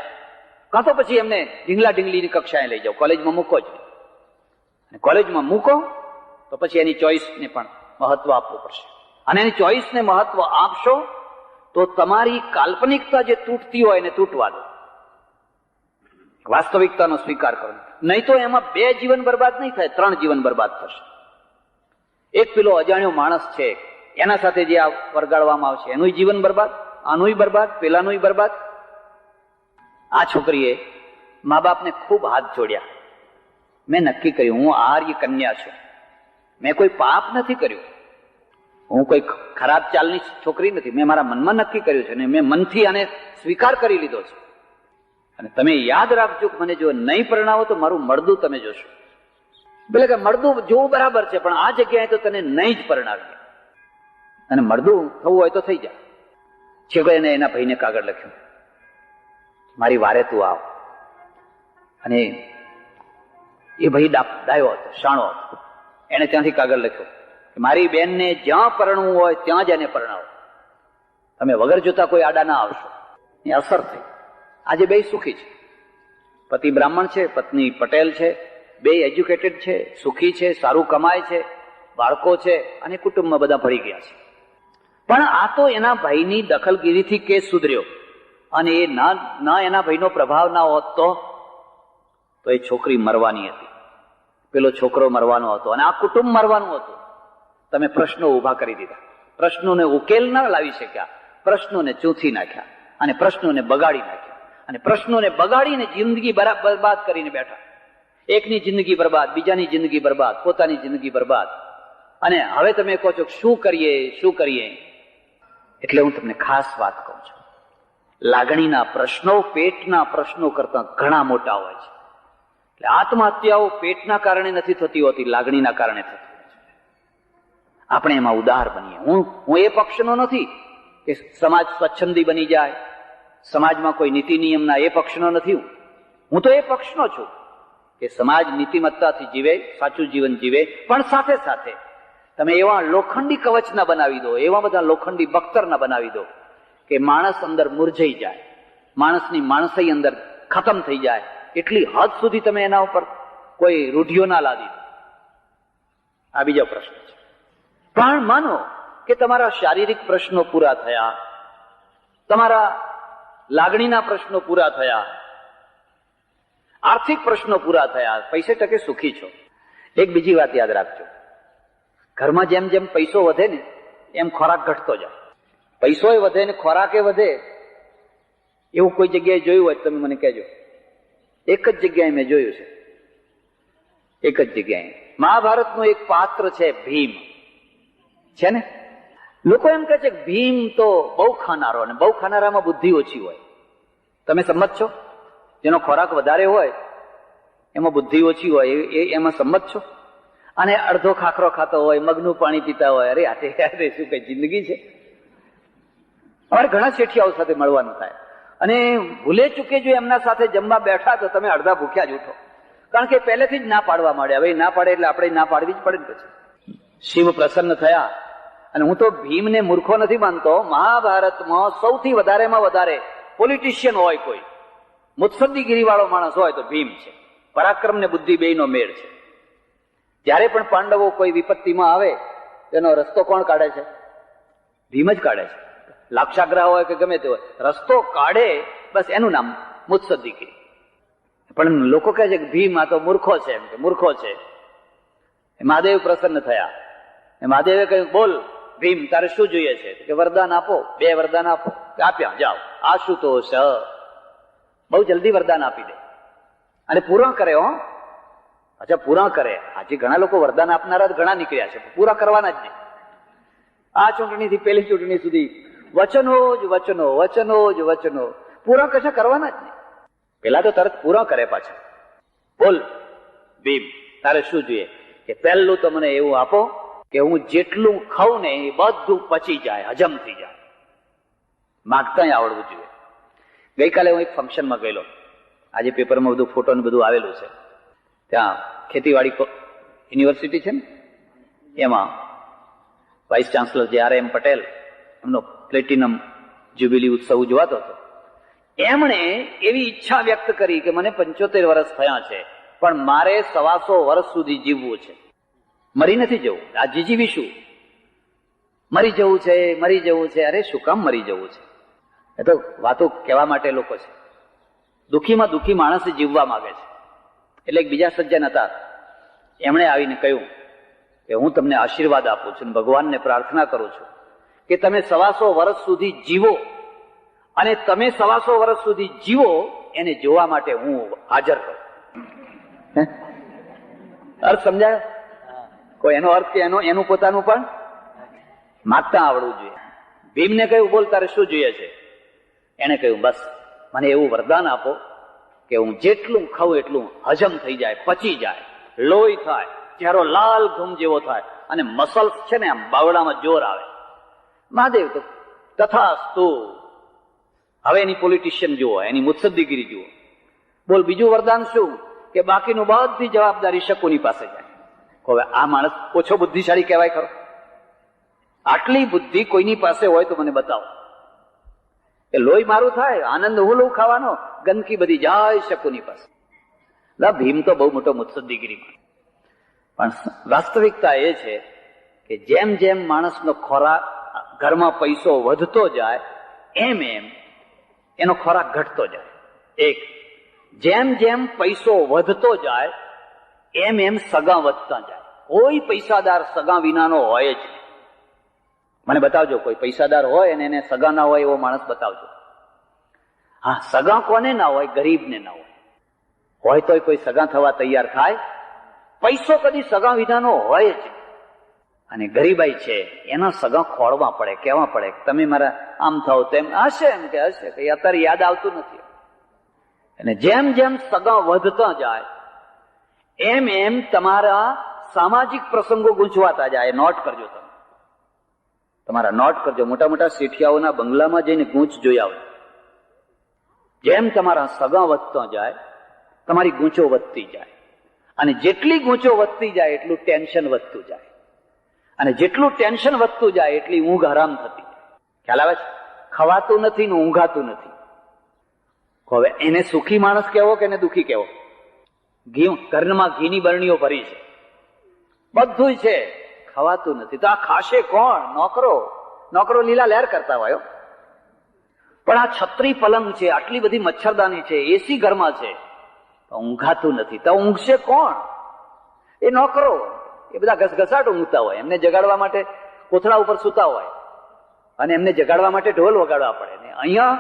કાં તો પછી એમને ઢીંગલા ઢીંગલીની કક્ષાએ લઈ જાઓ, કોલેજમાં મૂકો જ. કોલેજમાં મૂકો તો પછી એની ચોઈસને પણ મહત્વ આપવું પડશે. અને એની ચોઈસને મહત્વ આપશો તો તમારી કાલ્પનિકતા જે તૂટતી હોય એને તૂટવા દો, વાસ્તવિકતાનો સ્વીકાર કરો. નહીં તો એમાં 2 જીવન બરબાદ નહીં થાય, 3 જીવન બરબાદ થશે. એક પેલો અજાણ્યો માણસ છે એના સાથે જે આ વરગાડવામાં આવશે એનું જીવન બરબાદ, આનુંય બરબાદ, પેલાનુંય બરબાદ. આ છોકરીએ મા બાપને ખૂબ હાથ જોડ્યા. મેં નક્કી કર્યું હું આર્ય કન્યા છું, મેં કોઈ પાપ નથી કર્યું, હું કોઈ ખરાબ ચાલની છોકરી નથી. મેં મારા મનમાં નક્કી કર્યું છે ને મેં મનથી આને સ્વીકાર કરી લીધો છે. અને તમે યાદ રાખજો કે મને જો નહીં પરણાવો તો મારું મળદું તમે જોશો. એટલે કે મળદું જોવું બરાબર છે પણ આ જગ્યાએ તો તને નહીં જ પરણાવીએ. અને મળદું થવું હોય તો થઈ જાય. છેલ્લે એને એના ભાઈને કાગળ લખ્યું, મારી વારે તું આવ. અને એ ભાઈ ડાયો હતો, શાણો હતો. એને ત્યાંથી કાગળ લખ્યો કે મારી બેનને જ્યાં પરણવું હોય ત્યાં જ એને પરણાવો, તમે વગર જોતા કોઈ આડા ના આવશો. એ અસર થઈ. આજે 2 સુખી છે. પતિ બ્રાહ્મણ છે, પત્ની પટેલ છે, 2 એજ્યુકેટેડ છે, સુખી છે, સારું કમાય છે, બાળકો છે અને કુટુંબમાં બધા ભળી ગયા છે. પણ આ તો એના ભાઈની દખલગીરીથી કેસ સુધર્યો. અને એ ના એના ભાઈનો પ્રભાવ ના હોત તો એ છોકરી મરવાની હતી, પેલો છોકરો મરવાનો હતો અને આ કુટુંબ મરવાનું હતું. તમે પ્રશ્નો ઉભા કરી દીધા, પ્રશ્નોને ઉકેલ ના લાવી શક્યા, પ્રશ્નોને ચૂંથી નાખ્યા અને પ્રશ્નોને બગાડી નાખ્યા. અને પ્રશ્નોને બગાડીને જિંદગી બરબાદ કરીને બેઠા. એકની જિંદગી બરબાદ, બીજાની જિંદગી બરબાદ, પોતાની જિંદગી બરબાદ. અને હવે તમે કહો છો શું કરીએ શું કરીએ. એટલે હું તમને ખાસ વાત કહું છું, લાગણીના પ્રશ્નો પેટના પ્રશ્નો કરતા ઘણા મોટા હોય છે. એટલે આત્મહત્યાઓ પેટના કારણે નથી થતી હોતી, લાગણીના કારણે થતી હોય છે. આપણે એમાં ઉદાર બનીએ. હું એ પક્ષનો નથી કે સમાજ સ્વચ્છંદી બની જાય, સમાજમાં કોઈ નીતિ નિયમના, એ પક્ષનો નથી. હું તો એ પક્ષનો છું કે સમાજ નીતિમત્તાથી જીવે, સાચું જીવન જીવે. પણ સાથે સાથે તમે એવા લોખંડી કવચ ના બનાવી દો, એવા બધા લોખંડી બખ્તર ના બનાવી દો કે માણસ અંદર મુરઝાઈ જાય, માણસની માણસાઈ અંદર ખતમ થઈ જાય. એટલી હદ સુધી તમે એના ઉપર કોઈ રૂઢિઓ ના લાદી દો. આ બીજો પ્રશ્ન છે. પણ માનો કે તમારા શારીરિક પ્રશ્નો પૂરા થયા, તમારા લાગણીના પ્રશ્નો પૂરા થયા, આર્થિક પ્રશ્નો પૂરા થયા, પૈસે ટકે સુખી છો. એક બીજી વાત યાદ રાખજો, ઘરમાં જેમ જેમ પૈસો વધે ને એમ ખોરાક ઘટતો જાય. પૈસોય વધે ને ખોરાકે વધે એવું કોઈ જગ્યાએ જોયું હોય તમે મને કહેજો. એક જ જગ્યાએ મેં જોયું છે, એક જ જગ્યાએ. મહાભારતનું એક પાત્ર છે ભીમ, છે ને. લોકો એમ કહે છે કે ભીમ તો બહુ ખાનારો, અને બહુ ખાનારામાં બુદ્ધિ ઓછી હોય. તમે સંમત છો? જેનો ખોરાક વધારે હોય એમાં બુદ્ધિ ઓછી હોય, એમાં સંમત છો? અને અડધો ખાખરો ખાતો હોય, મગનું પાણી પીતા હોય. અરે આ શું કઈ જિંદગી છે? અમારે ઘણા શેઠિયાઓ સાથે મળવાનું થાય અને ભૂલે ચૂકે જો એમના સાથે જમવા બેઠા તો તમે અડધા ભૂખ્યા જ ઉઠો, કારણ કે પહેલેથી જ ના પાડવા માંડ્યા. હવે ના પાડે એટલે આપણે ના પાડવી જ પડે ને. પછી શિવ પ્રસન્ન થયા. અને હું તો ભીમને મૂર્ખો નથી માનતો. મહાભારતમાં સૌથી વધારેમાં વધારે પોલિટિશિયન હોય, કોઈ મુત્સદ્દીગીરી વાળો માણસ હોય તો ભીમ છે. પરાક્રમ ને બુદ્ધિ બેયનો મેળ છે. જ્યારે પણ પાંડવો કોઈ વિપત્તિમાં આવે તેનો રસ્તો કોણ કાઢે છે? ભીમ જ કાઢે છે. લાક્ષાગ્રહ હોય કે ગમે તે હોય, રસ્તો કાઢે, બસ એનું નામ મુત્સદ્દીગીરી. પણ લોકો કહે છે કે ભીમ આ તો મૂર્ખો છે, એમ કે મૂર્ખો છે. મહાદેવ પ્રસન્ન થયા. મહાદેવે કહ્યું બોલ ભીમ તારે શું જોઈએ છે? કે વરદાન આપો, 2 વરદાન આપો. આપ્યા, જાઓ. આશુતોષ બહુ જલ્દી વરદાન આપી દે અને પૂરા કરે. હો, અચ્છા, પૂરા કરે. આજે ઘણા લોકો વરદાન આપનારા ઘણા નીકળ્યા છે, પૂરા કરવાના જ નહીં. આ ચૂંટણીથી પેલી ચૂંટણી સુધી વચનો જ વચનો, વચનો જ વચનો, પૂરા કશા કરવાના જ નહીં. પેલા તો તરત પૂરા કરે પાછા. બોલ ભીમ તારે શું જોઈએ? કે પહેલું તો મને એવું આપો કે હું જેટલું ખાઉં ને એ બધું પચી જાય, હજમ થઈ જાય. માગતા આવડવું જોઈએ. ગઈકાલે હું એક ફંક્શનમાં ગયેલો. આજે પેપરમાં બધું ફોટો ને બધું આવેલું છે. ત્યાં ખેતીવાડી યુનિવર્સિટી છે ને, એમાં વાઇસ ચાન્સલર JRM પટેલ, એમનો પ્લેટિનમ જ્યુબિલી ઉત્સવ ઉજવાતો હતો. એમણે એવી ઈચ્છા વ્યક્ત કરી કે મને 75 વર્ષ થયા છે, પણ મારે 125 વર્ષ સુધી જીવવું છે. મરી નથી જવું. આ જીવીશું, મરી જવું છે, મરી જવું છે. અરે શું કામ મરી જવું છે? એ તો વાતો કહેવા માટે લોકો છે. દુઃખીમાં દુઃખી માણસ જીવવા માંગે છે. એટલે એક બીજા સજ્જન હતા, એમણે આવીને કહ્યું કે હું તમને આશીર્વાદ આપું છું, ભગવાનને પ્રાર્થના કરું છું કે તમે 125 વર્ષ સુધી જીવો, અને તમે 125 વર્ષ સુધી જીવો એને જોવા માટે હું હાજર કરું. અર્થ સમજાય? કોઈ એનો અર્થ કે એનું પોતાનું પણ માગતા આવડવું જોઈએ. ભીમને કહ્યું, બોલ તારે શું જોઈએ છે? એને કહ્યું, બસ મને એવું વરદાન આપો કે હું જેટલું ખાઉં એટલું હજમ થઈ જાય, પચી જાય, લોહી થાય, ચહેરો લાલ ઘૂમ જેવો થાય, અને મસલ્સ છે ને આમ બાવડામાં જોર આવે. મહાદેવ તો તથાસ્તુ. હવે એની પોલિટિશિયન જુઓ, એની મુત્સદ્દીગીરી જુઓ. બોલ બીજું વરદાન શું? કે બાકીનું બધી જવાબદારી શકુની પાસે જાય. હવે આ માણસ ઓછો બુદ્ધિશાળી કહેવાય ખરો? આટલી બુદ્ધિ કોઈની પાસે હોય તો મને બતાવો. કે લોહી મારું થાય, આનંદ હું લઉં ખાવાનો, ગંદકી બધી જાય શકુની પાસે. ભીમ તો બહુ મોટો મુત્સદ્દીગીરી. પણ વાસ્તવિકતા એ છે કે જેમ જેમ માણસનો ખોરાક, ઘરમાં પૈસો વધતો જાય એમ એમ એનો ખોરાક ઘટતો જાય. એક, જેમ જેમ પૈસો વધતો જાય એમ એમ સગા વધતા જાય. કોઈ પૈસાદાર સગા વિનાનો હોય જ. મને બતાવજો કોઈ પૈસાદાર હોય અને એને સગા ના હોય એવો માણસ બતાવજો. હા, સગા કોને ના હોય? ગરીબને ના હોય. હોય તોય કોઈ સગા થવા તૈયાર થાય? પૈસો કદી સગા વિનાનો હોય જ. અને ગરીબાઈ છે એના સગા ખોળવા પડે, કહેવા પડે તમે મારા આમ થાવ તેમ. હશે એમ કે હશે, કઈ અત્યારે યાદ આવતું નથી. અને જેમ જેમ સગા વધતા જાય એમ એમ તમારા સામાજિક પ્રસંગો ગૂંચવાતા જાય. નોટ કરજો તમે, તમારા નોટ કરજો. મોટા મોટા શેઠિયાઓના બંગલામાં જઈને ગૂંચ જોઈ આવજો. જેમ તમારા સગા વધતા જાય તમારી ગૂંચો વધતી જાય, અને જેટલી ગૂંચો વધતી જાય એટલું ટેન્શન વધતું જાય, અને જેટલું ટેન્શન વધતું જાય એટલી ઊંઘ હરામ થતી જાય. ખ્યાલ આવે છે? ખવાતું નથી ને ઊંઘાતું નથી. હવે એને સુખી માણસ કહેવો કે એને દુઃખી કહેવો? ઘરમાં ઘીની બરણીઓ ભરી છે, બધું છે, ખવાતું નથી. તો આ ખાશે કોણ? નોકરો લીલા લહેર કરતા હોય. પણ આ છત્રી પલંગ છે, આટલી બધી મચ્છરદાની છે, એસી ઘરમાં છે, ઊંઘાતું નથી. તો ઊંઘશે કોણ? એ નોકરો. એ બધા ઘસઘસાટ ઊંઘતા હોય. એમને જગાડવા માટે કોથળા ઉપર સૂતા હોય, અને એમને જગાડવા માટે ઢોલ વગાડવા પડે. ને અહીંયા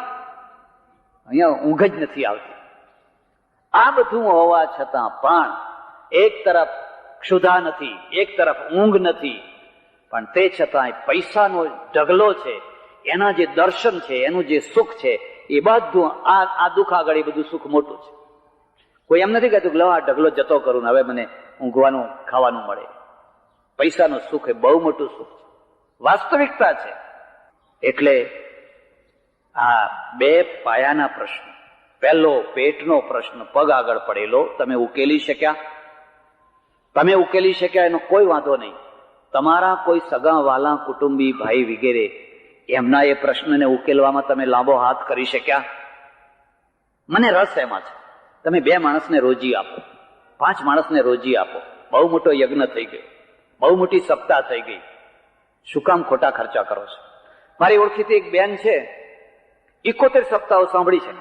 ઊંઘ જ નથી આવતી. આ બધું હોવા છતાં પણ એક તરફ ક્ષુધા નથી, એક તરફ ઊંઘ નથી, પણ તે છતાંય પૈસાનો ઢગલો છે, એના જે દર્શન છે, એનું જે સુખ છે, એ બધું આ દુઃખ આગળ એ બધું સુખ મોટું છે. કોઈ એમ નથી કહેતું કે આ ઢગલો જતો કરું, હવે મને ઊંઘવાનું ખાવાનું મળે. પૈસાનું સુખ એ બહુ મોટું સુખ છે, વાસ્તવિકતા છે. એટલે આ બે પાયાના પ્રશ્ન. પહેલો પેટનો પ્રશ્ન પગ આગળ પડેલો, તમે ઉકેલી શક્યા એનો કોઈ વાંધો નહીં. તમારા કોઈ સગા વાલા કુટુંબી ભાઈ વગેરે એમના એ પ્રશ્નને ઉકેલવામાં તમે લાંબો હાથ કરી શક્યા? મને રસ એમાં છે. તમે 2 માણસને રોજી આપો, 5 માણસને રોજી આપો. બહુ મોટો યજ્ઞ થઈ ગયો, બહુ મોટી સપ્તાહ થઈ ગઈ. શું કામ ખોટા ખર્ચા કરો છો? મારી ઓળખીતી એક બેન છે, 71 સપ્તાહો સાંભળી છે.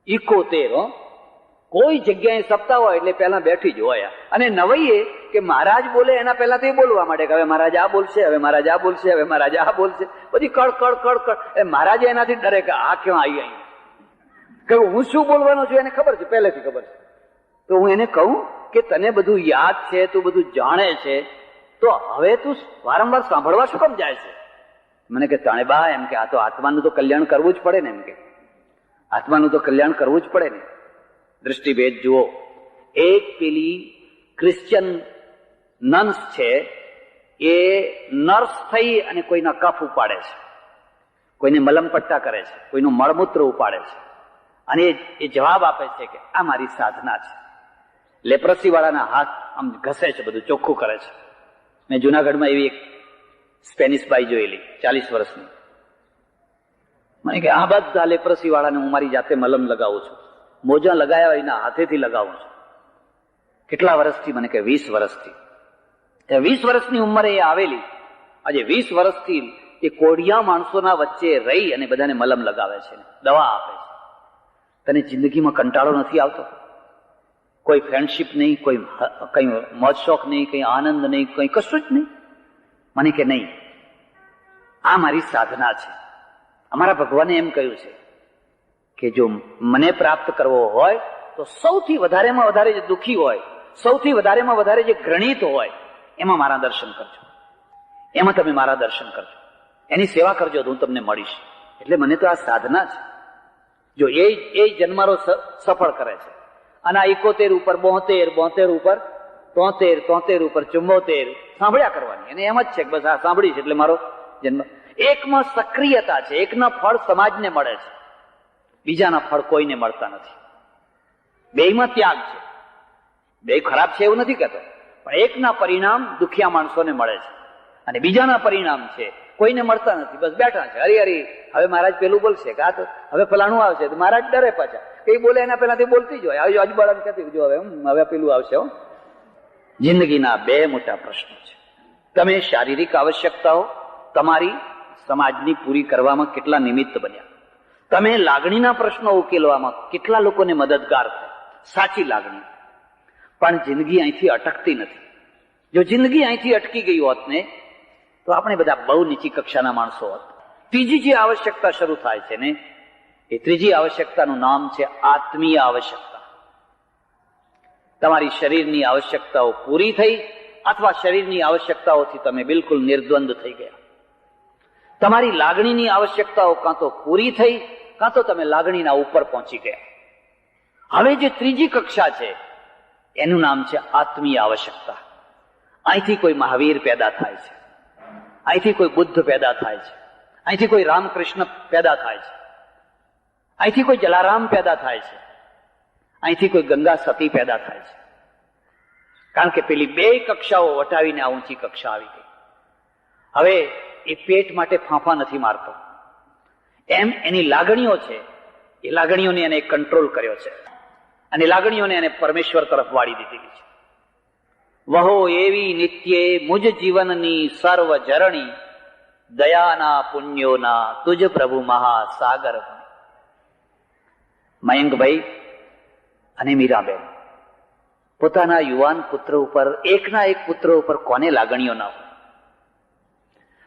71. કોઈ જગ્યાએ સપ્તાહ હોય એટલે પહેલા બેઠી જ હોય. અને નવાઈએ કે મહારાજ બોલે એના પહેલા તો એ બોલવા માંડે કે હવે મહારાજ આ બોલશે, હવે મહારાજ આ બોલશે, હવે મહારાજ આ બોલશે. બધી કડ. મહારાજે એનાથી ડરે કે આ ક્યાં આવી? કે હું શું બોલવાનો છું એને ખબર છે, પહેલેથી ખબર છે. તો હું એને કહું કે તને બધું યાદ છે, તું બધું જાણે છે, તો હવે તું વારંવાર સાંભળવા શું કેમ જાય છે? મને કે તાણે બા, એમ કે આ તો આત્માનું તો કલ્યાણ કરવું જ પડે ને. એમ કે આત્માનું તો કલ્યાણ કરવું જ પડે ને. દૃષ્ટિભેદ જુઓ. એક પેલી ક્રિશ્ચિયન નન્સ છે, એ નર્સ થઈ અને કોઈના કફ ઉપાડે છે, કોઈને મલમપટ્ટા કરે છે, કોઈનું મળમૂત્ર ઉપાડે છે, અને એ જવાબ આપે છે કે આ મારી સાધના છે. લેપ્રસી વાળાના હાથ આમ ઘસે છે, બધું ચોખ્ખું કરે છે. મેં જુનાગઢમાં એવી એક સ્પેનિશ બાઈ જોયેલી 40 વર્ષની. મને કે આ બધા લેપ્રસી વાળાને હું મારી જાતે મલમ લગાવું છું, મોજા લગાવ્યા એના હાથેથી લગાવું છું. કેટલા વર્ષથી? મને કે 20 વર્ષથી. 20 વર્ષની ઉંમરે એ આવેલી. આજે 20 વર્ષથી એ કોડિયા માણસોના વચ્ચે રહી અને બધાને મલમ લગાવે છે, દવા આપે છે. તને જિંદગીમાં કંટાળો નથી આવતો? કોઈ ફ્રેન્ડશીપ નહીં, કોઈ કઈ મોજ શોખ નહીં, કઈ આનંદ નહીં, કઈ કશું જ નહીં? મને કે નહીં, આ મારી સાધના છે. અમારા ભગવાને એમ કહ્યું છે કે જો મને પ્રાપ્ત કરવો હોય તો સૌથી વધારેમાં વધારે જે દુઃખી હોય, સૌથી વધારેમાં વધારે જે ઘૃણિત હોય, એમાં મારા દર્શન કરજો. એમાં તમે મારા દર્શન કરજો, એની સેવા કરજો, તો હું તમને મળીશ. એટલે મને તો આ સાધના છે. જો એ જન્મારો સફળ કરે છે. અને આ 71 ઉપર 72, 72 ઉપર 73, 73 ઉપર 74 સાંભળ્યા કરવાની. અને એમ જ છે કે બસ આ સાંભળીશ એટલે મારો જન્મ. એકમાં સક્રિયતા છે, એકના ફળ સમાજને મળે છે, બીજાના ફળ કોઈને મળતા નથી. બેયમાં ત્યાગ છે. બે ખરાબ છે એવું નથી કહેતો, પણ એકના પરિણામ દુખિયા માણસોને મળે છે અને બીજાના પરિણામ છે કોઈને મળતા નથી. બસ બેઠા છે, હરી હરી હવે મહારાજ પેલું બોલશે કે આ તો હવે ફલાણું આવશે, તો મહારાજ ડરે પાછા. કઈ બોલે એના પહેલાથી બોલતી જ હોય. આજુબાજુ કહેતી જો હવે પેલું આવશે. જિંદગીના બે મોટા પ્રશ્નો છે. તમે શારીરિક આવશ્યકતાઓ તમારી સમાજની પૂરી કરવામાં કેટલા નિમિત્ત બન્યા? તમે લાગણીના પ્રશ્નો ઉકેલવામાં કેટલા લોકોને મદદગાર થયા? સાચી લાગણી. પણ જિંદગી અહીંથી અટકતી નથી. જો જિંદગી અહીંથી અટકી ગઈ હોત ને તો આપણે બધા બહુ નીચી કક્ષાના માણસો હોત. ત્રીજી જે આવશ્યકતા શરૂ થાય છે ને, એ ત્રીજી આવશ્યકતાનું નામ છે આત્મીય આવશ્યકતા. તમારી શરીરની આવશ્યકતાઓ પૂરી થઈ અથવા શરીરની આવશ્યકતાઓથી તમે બિલકુલ નિર્દ્વંદ થઈ ગયા. તમારી લાગણીની આવશ્યકતાઓ કાં તો પૂરી થઈ કાં તો તમે લાગણીના ઉપર પહોંચી ગયા. હવે જે ત્રીજી કક્ષા છે એનું નામ છે આત્મીય આવશ્યકતા. અહીંથી કોઈ મહાવીર પેદા થાય છે, અહીંથી કોઈ બુદ્ધ પેદા થાય છે, અહીંથી કોઈ રામકૃષ્ણ પેદા થાય છે, અહીંથી કોઈ જલારામ પેદા થાય છે, અહીંથી કોઈ ગંગા સતી પેદા થાય છે. કારણ કે પેલી બે કક્ષાઓ વટાવીને આ ઊંચી કક્ષા આવી ગઈ. હવે એ પેટ માટે ફાંફા નથી મારતો. એમ એની લાગણીઓ છે, એ લાગણીઓને એને કંટ્રોલ કર્યો છે અને લાગણીઓને એને પરમેશ્વર તરફ વાળી દીધેલી છે. વહો એવી નિત્યે મુજ જીવનની સર્વ જરણી, દયાના પુણ્યોના તુજ પ્રભુ મહાસાગર. મયંકભાઈ અને મીરાબેન પોતાના યુવાન પુત્ર ઉપર, એકના એક પુત્ર ઉપર કોને લાગણીઓ ના હોય?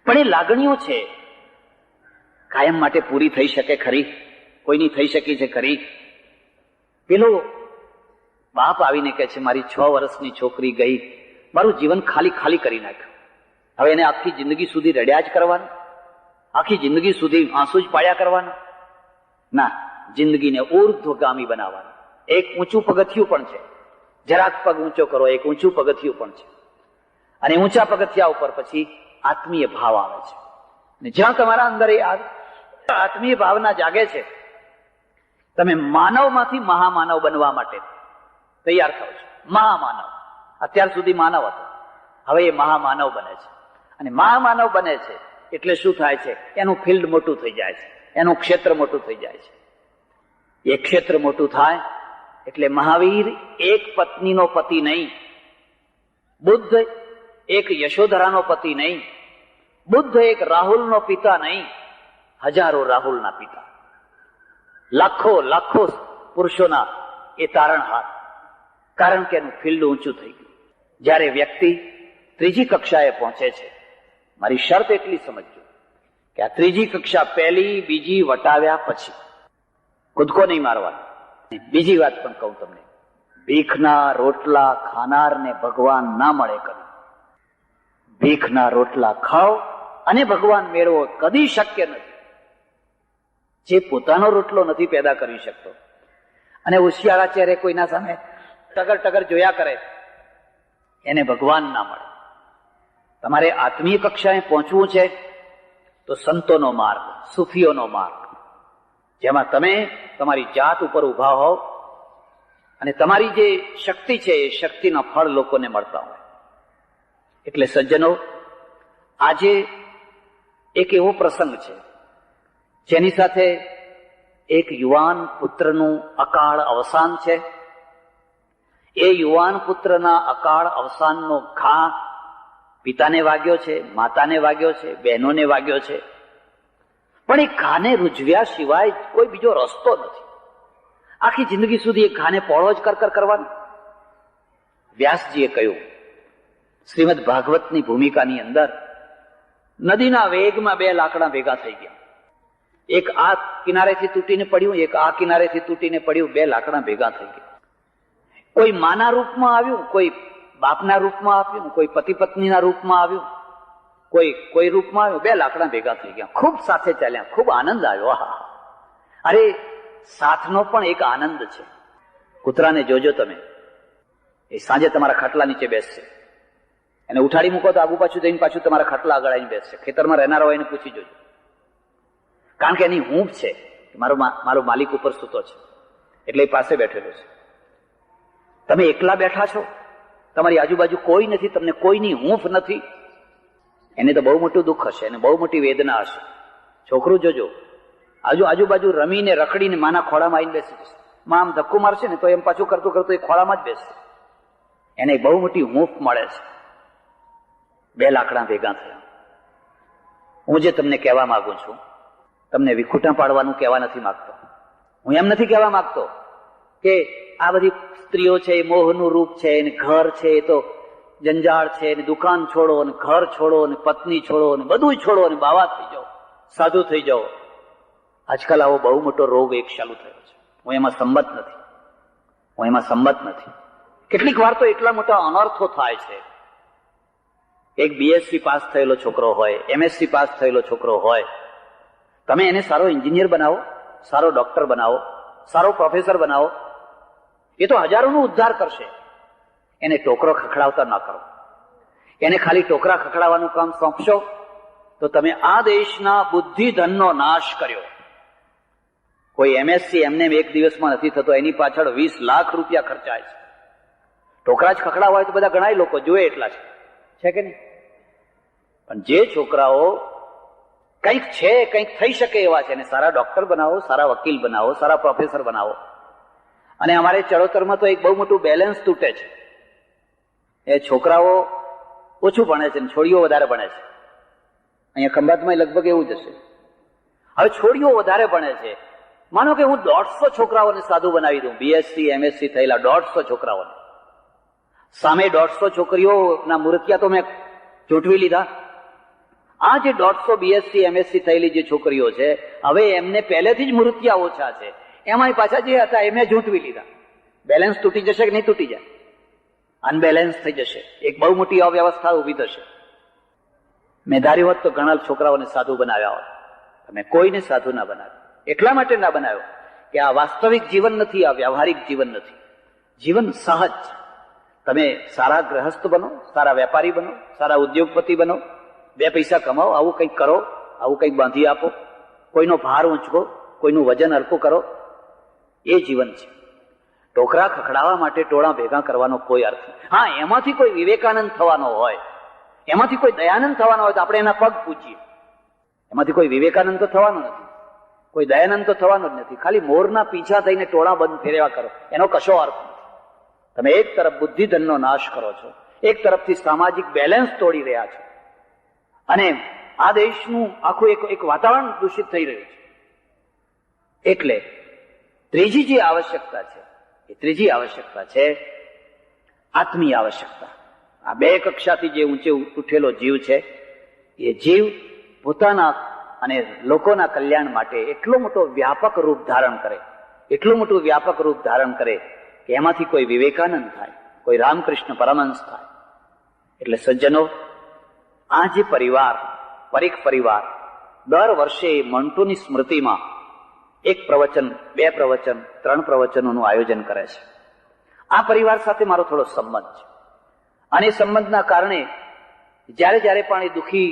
પણ એ લાગણીઓ છે કાયમ માટે પૂરી થઈ શકે ખરી? કોઈની થઈ શકી છે ખરી? પેલો બાપ આવીને કહે છે મારી 6 વર્ષની છોકરી ગઈ, મારું જીવન ખાલી ખાલી કરી નાખ્યું. હવે એને આખી જિંદગી સુધી રડ્યા જ કરવાનું? આખી જિંદગી સુધી આંસુ જ પાડ્યા કરવાના? ના, જિંદગીને ઉર્ધ્વગામી બનાવવાનું. એક ઊંચું પગથિયું પણ છે. જરાક પગ ઊંચો કરો, એક ઊંચું પગથિયું પણ છે. અને ઊંચા પગથિયા ઉપર પછી આત્મીય ભાવ આવે છે. અને જ્યાં તમારા અંદર એ આત્મીય ભાવના જાગે છે, તમે માનવમાંથી મહામાનવ બનવા માટે તૈયાર થાવ છો. મહામાનવ. અત્યાર સુધી માનવ હતો, હવે એ મહામાનવ બને છે. અને મહામાનવ બને છે એટલે શું થાય છે? એનું ફિલ્ડ મોટું થઈ જાય છે, એનું ક્ષેત્ર મોટું થઈ જાય છે. એ ક્ષેત્ર મોટું થાય એટલે મહાવીર એક પત્નીનો પતિ નહીં, બુદ્ધ એક યશોધરાનો પતિ નહીં, બુદ્ધ એક રાહુલનો પિતા નહીં, હજારો રાહુલના પિતા, લાખો લાખો પુરુષોના એ તારણહાર. કારણ કે એનું ફિલ્ડ ઊંચું થઈ ગયું. જ્યારે વ્યક્તિ ત્રીજી કક્ષાએ પહોંચે છે, મારી શરત એટલી સમજજો કે આ ત્રીજી કક્ષા પહેલી બીજી વટાવ્યા પછી કૂદકો નહીં મારવાનો. બીજી વાત પણ કહું તમને, ભીખના રોટલા ખાનારને ભગવાન ના મળે કદી. ભીખના રોટલા ખાઓ અને ભગવાન મેળવો કદી શક્ય નથી. જે પોતાનો રોટલો નથી પેદા કરી શકતો અને ઉશિયાળા ચહેરે કોઈના સામે ટગર ટગર જોયા કરે, એને ભગવાન ના મળે. તમારે આત્મીય કક્ષાએ પહોંચવું છે તો સંતોનો માર્ગ, સૂફીઓનો માર્ગ, જેમાં તમે તમારી જાત ઉપર ઉભા હોવ અને તમારી જે શક્તિ છે એ શક્તિના ફળ લોકોને મળતા હોય. એટલે સજ્જનો, આજે એક એવો પ્રસંગ છે જેની સાથે એક યુવાન પુત્રનું અકાળ અવસાન છે. એ યુવાન પુત્રના અકાળ અવસાનનો ઘા પિતાને વાગ્યો છે, માતાને વાગ્યો છે, બહેનોને વાગ્યો છે, પણ એ ઘાને રૂજવ્યા સિવાય કોઈ બીજો રસ્તો નથી. આખી જિંદગી સુધી એ ઘાને પોળો જ કરવાનો. વ્યાસજીએ કહ્યું, શ્રીમદ ભાગવતની ભૂમિકાની અંદર નદીના વેગમાં બે લાકડા ભેગા થઈ ગયા. એક આ કિનારેથી તૂટીને પડ્યું, એક આ કિનારેથી તૂટીને પડ્યું. બે લાકડા ભેગા થઈ ગયા. કોઈ માના રૂપમાં આવ્યું, કોઈ બાપના રૂપમાં આવ્યું, કોઈ પતિ પત્નીના રૂપમાં આવ્યું, કોઈ રૂપમાં આવ્યું. બે લાકડા ભેગા થઈ ગયા. ખૂબ સાથે ચાલ્યા, ખૂબ આનંદ આવ્યો. અરે સાથનો પણ એક આનંદ છે. કૂતરાને જોજો તમે, એ સાંજે તમારા ખાટલા નીચે બેસશે. એને ઉઠાડી મૂકો તો આગુ પાછું જઈને પાછું તમારા ખાટલા આગળ આવીને બેસશે. ખેતરમાં રહેનારા હોય એને પૂછી જોજો, કારણ કે એની હૂંફ છે કે મારો માલિક ઉપર સૂતો છે, એટલે એ પાસે બેઠેલો છે. તમે એકલા બેઠા છો, તમારી આજુબાજુ કોઈ નથી, તમને કોઈની હૂંફ નથી, એને તો બહુ મોટું દુઃખ હશે, એને બહુ મોટી વેદના હશે. છોકરું જોજો, આજુબાજુ રમીને રખડીને માના ખોળામાં આવીને બેસી જશે. માં આમ ધક્કો મારશે ને તો એમ પાછું કરતું એ ખોળામાં જ બેસશે. એને બહુ મોટી હૂંફ મળે છે. બે લાકડા ભેગા થયા. હું જે તમને કહેવા માંગુ છું, તમને વિખૂટા પાડવાનું કહેવા નથી માંગતો. હું એમ નથી કહેવા માંગતો કે આ બધી સ્ત્રીઓ છે એ મોહનું રૂપ છે, ને ઘર છે એ તો જંજાળ છે, ને દુકાન છોડો, ને ઘર છોડો, ને પત્ની છોડો, ને બધું છોડો, ને બાવા થઈ જાઓ, સાધુ થઈ જાઓ. આજકાલ આવો બહુ મોટો રોગ એક ચાલુ થયો છે. હું એમાં સંમત નથી. કેટલીક વાર તો એટલા મોટા અનર્થો થાય છે. એક બીએસસી પાસ થયેલો છોકરો હોય, એમએસસી પાસ થયેલો છોકરો હોય, તમે એને સારો એન્જિનિયર બનાવો, સારો ડોક્ટર બનાવો, સારો પ્રોફેસર બનાવો, એ તો હજારોનો ઉદ્ધાર કરશે. એને ટોકરો ખખડાવતા ન કરો. એને ખાલી ટોકરા ખખડાવવાનું કામ સોંપશો તો તમે આ દેશના બુદ્ધિધનનો નાશ કર્યો. કોઈ એમએસસી એમને એક દિવસમાં નથી થતો, એની પાછળ 20 લાખ રૂપિયા ખર્ચાય છે. ટોકરા જ ખખડાવવા હોય તો બધા ઘણા લોકો જોવે એટલા છે કે નહીં? પણ જે છોકરાઓ કંઈક છે, કંઈક થઈ શકે એવા છે, એને સારા ડોક્ટર બનાવો, સારા વકીલ બનાવો, સારા પ્રોફેસર બનાવો. અને અમારે ચડોતરમાં તો એક બહુ મોટું બેલેન્સ તૂટે છે. એ છોકરાઓ ઓછું ભણે છે ને છોડીઓ વધારે ભણે છે. અહીંયા ખંભાતમાં લગભગ એવું જ હશે. હવે છોડીઓ વધારે ભણે છે. માનો કે હું 150 છોકરાઓને સાધુ બનાવી દઉં, બીએસસી એમએસસી થયેલા 150 છોકરાઓને. સામે 150 છોકરીઓના મૂર્તિયા તો મેં ચૂંટવી લીધા. આ જે 150 બીએસસી એમએસસી થયેલી જે છોકરીઓ છે, હવે એમને પહેલેથી જ મૂર્તિયા ઓછા છે. એમાંય પાછા જે હતા એ મેં ચૂંટવી લીધા. બેલેન્સ તૂટી જશે કે નહીં તૂટી જાય? અનબેલેન્સ થઈ જશે. એક બહુ મોટી અવ્યવસ્થા ઉભી થશે. મેં ધાર્યું હોત તો ઘણા છોકરાઓને સાધુ બનાવ્યા હોત. તમે કોઈને સાધુ ના બનાવ્યો. એટલા માટે ના બનાવ્યો કે આ વાસ્તવિક જીવન નથી, આ વ્યવહારિક જીવન નથી. જીવન સહજ. તમે સારા ગ્રહસ્થ બનો, સારા વેપારી બનો, સારા ઉદ્યોગપતિ બનો, 2 પૈસા કમાઓ, આવું કંઈક કરો, આવું કંઈક બાંધી આપો, કોઈનો ભાર ઊંચકો, કોઈનું વજન હલકું કરો. એ જીવન છે. ટોકરા ખખડાવવા માટે ટોળા ભેગા કરવાનો કોઈ અર્થ નથી. હા, એમાંથી કોઈ વિવેકાનંદ થવાનો હોય, એમાંથી કોઈ દયાનંદ થવાનો હોય તો આપણે એના પગ પૂજીએ. એમાંથી કોઈ વિવેકાનંદ તો થવાનો નથી, કોઈ દયાનંદ તો થવાનો જ નથી. ખાલી મોરના પીછા થઈને ટોળા બંધ ફેરવા કરો, એનો કશો અર્થ નથી. તમે એક તરફ બુદ્ધિધનનો નાશ કરો છો, એક તરફથી સામાજિક બેલેન્સ તોડી રહ્યા છો, અને આ દેશનું આખું એક વાતાવરણ દૂષિત થઈ રહ્યું છે. એટલે ત્રીજી જે આવશ્યકતા છે, એ ત્રીજી આવશ્યકતા છે આત્મીય આવશ્યકતા. આ 2 કક્ષાથી જે ઊંચે ઉઠેલો જીવ છે, એ જીવ પોતાના અને લોકોના કલ્યાણ માટે એટલો મોટો વ્યાપક રૂપ ધારણ કરે, એટલું મોટું વ્યાપક રૂપ ધારણ કરે કે એમાંથી કોઈ વિવેકાનંદ થાય, કોઈ રામકૃષ્ણ પરમહંસ થાય. એટલે સજ્જનો, આ જે પરિવાર, પરીખ પરિવાર, દર વર્ષે મંટુની સ્મૃતિમાં 1 પ્રવચન, 2 પ્રવચન, 3 પ્રવચનોનું આયોજન કરે છે. આ પરિવાર સાથે મારો થોડો સંબંધ છે, અને સંબંધના કારણે જ્યારે પણ એ દુઃખી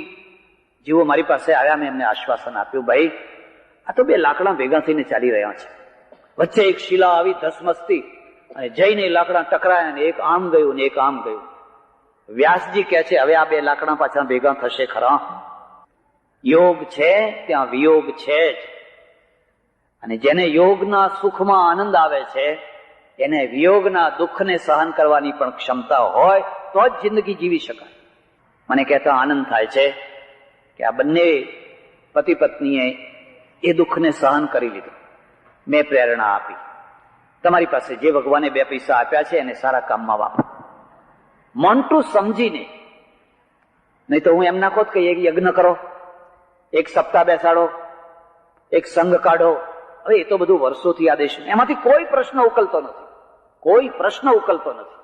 જીવો મારી પાસે આવ્યા, મેં એમને આશ્વાસન આપ્યું, ભાઈ આ તો 2 લાકડા ભેગા થઈને ચાલી રહ્યા છે. વચ્ચે એક શિલા આવી ધસમસતી અને જઈને લાકડા ટકરાયા, ને એક આમ ગયું ને એક આમ ગયું. વ્યાસજી કહે છે હવે આ 2 લાકડા પાછા ભેગા થશે ખરા? યોગ છે ત્યાં વિયોગ છે જ. અને જેને યોગના સુખમાં આનંદ આવે છે એને વિયોગના દુઃખને સહન કરવાની પણ ક્ષમતા હોય તો જ જિંદગી જીવી શકાય. મને કહેતા આનંદ થાય છે કે આ બંને પતિ પત્નીએ એ દુઃખને સહન કરી લીધું. મેં પ્રેરણા આપી, તમારી પાસે જે ભગવાને 2 પૈસા આપ્યા છે એને સારા કામમાં વાપરો. મોન્ટું સમજીને, નહીં તો હું એમ ના કહું કે એક યજ્ઞ કરો, એક સપ્તાહ બેસાડો, એક સંઘ કાઢો. હવે એ તો બધું વર્ષોથી આદેશ, એમાંથી કોઈ પ્રશ્ન ઉકલતો નથી, કોઈ પ્રશ્ન ઉકલતો નથી.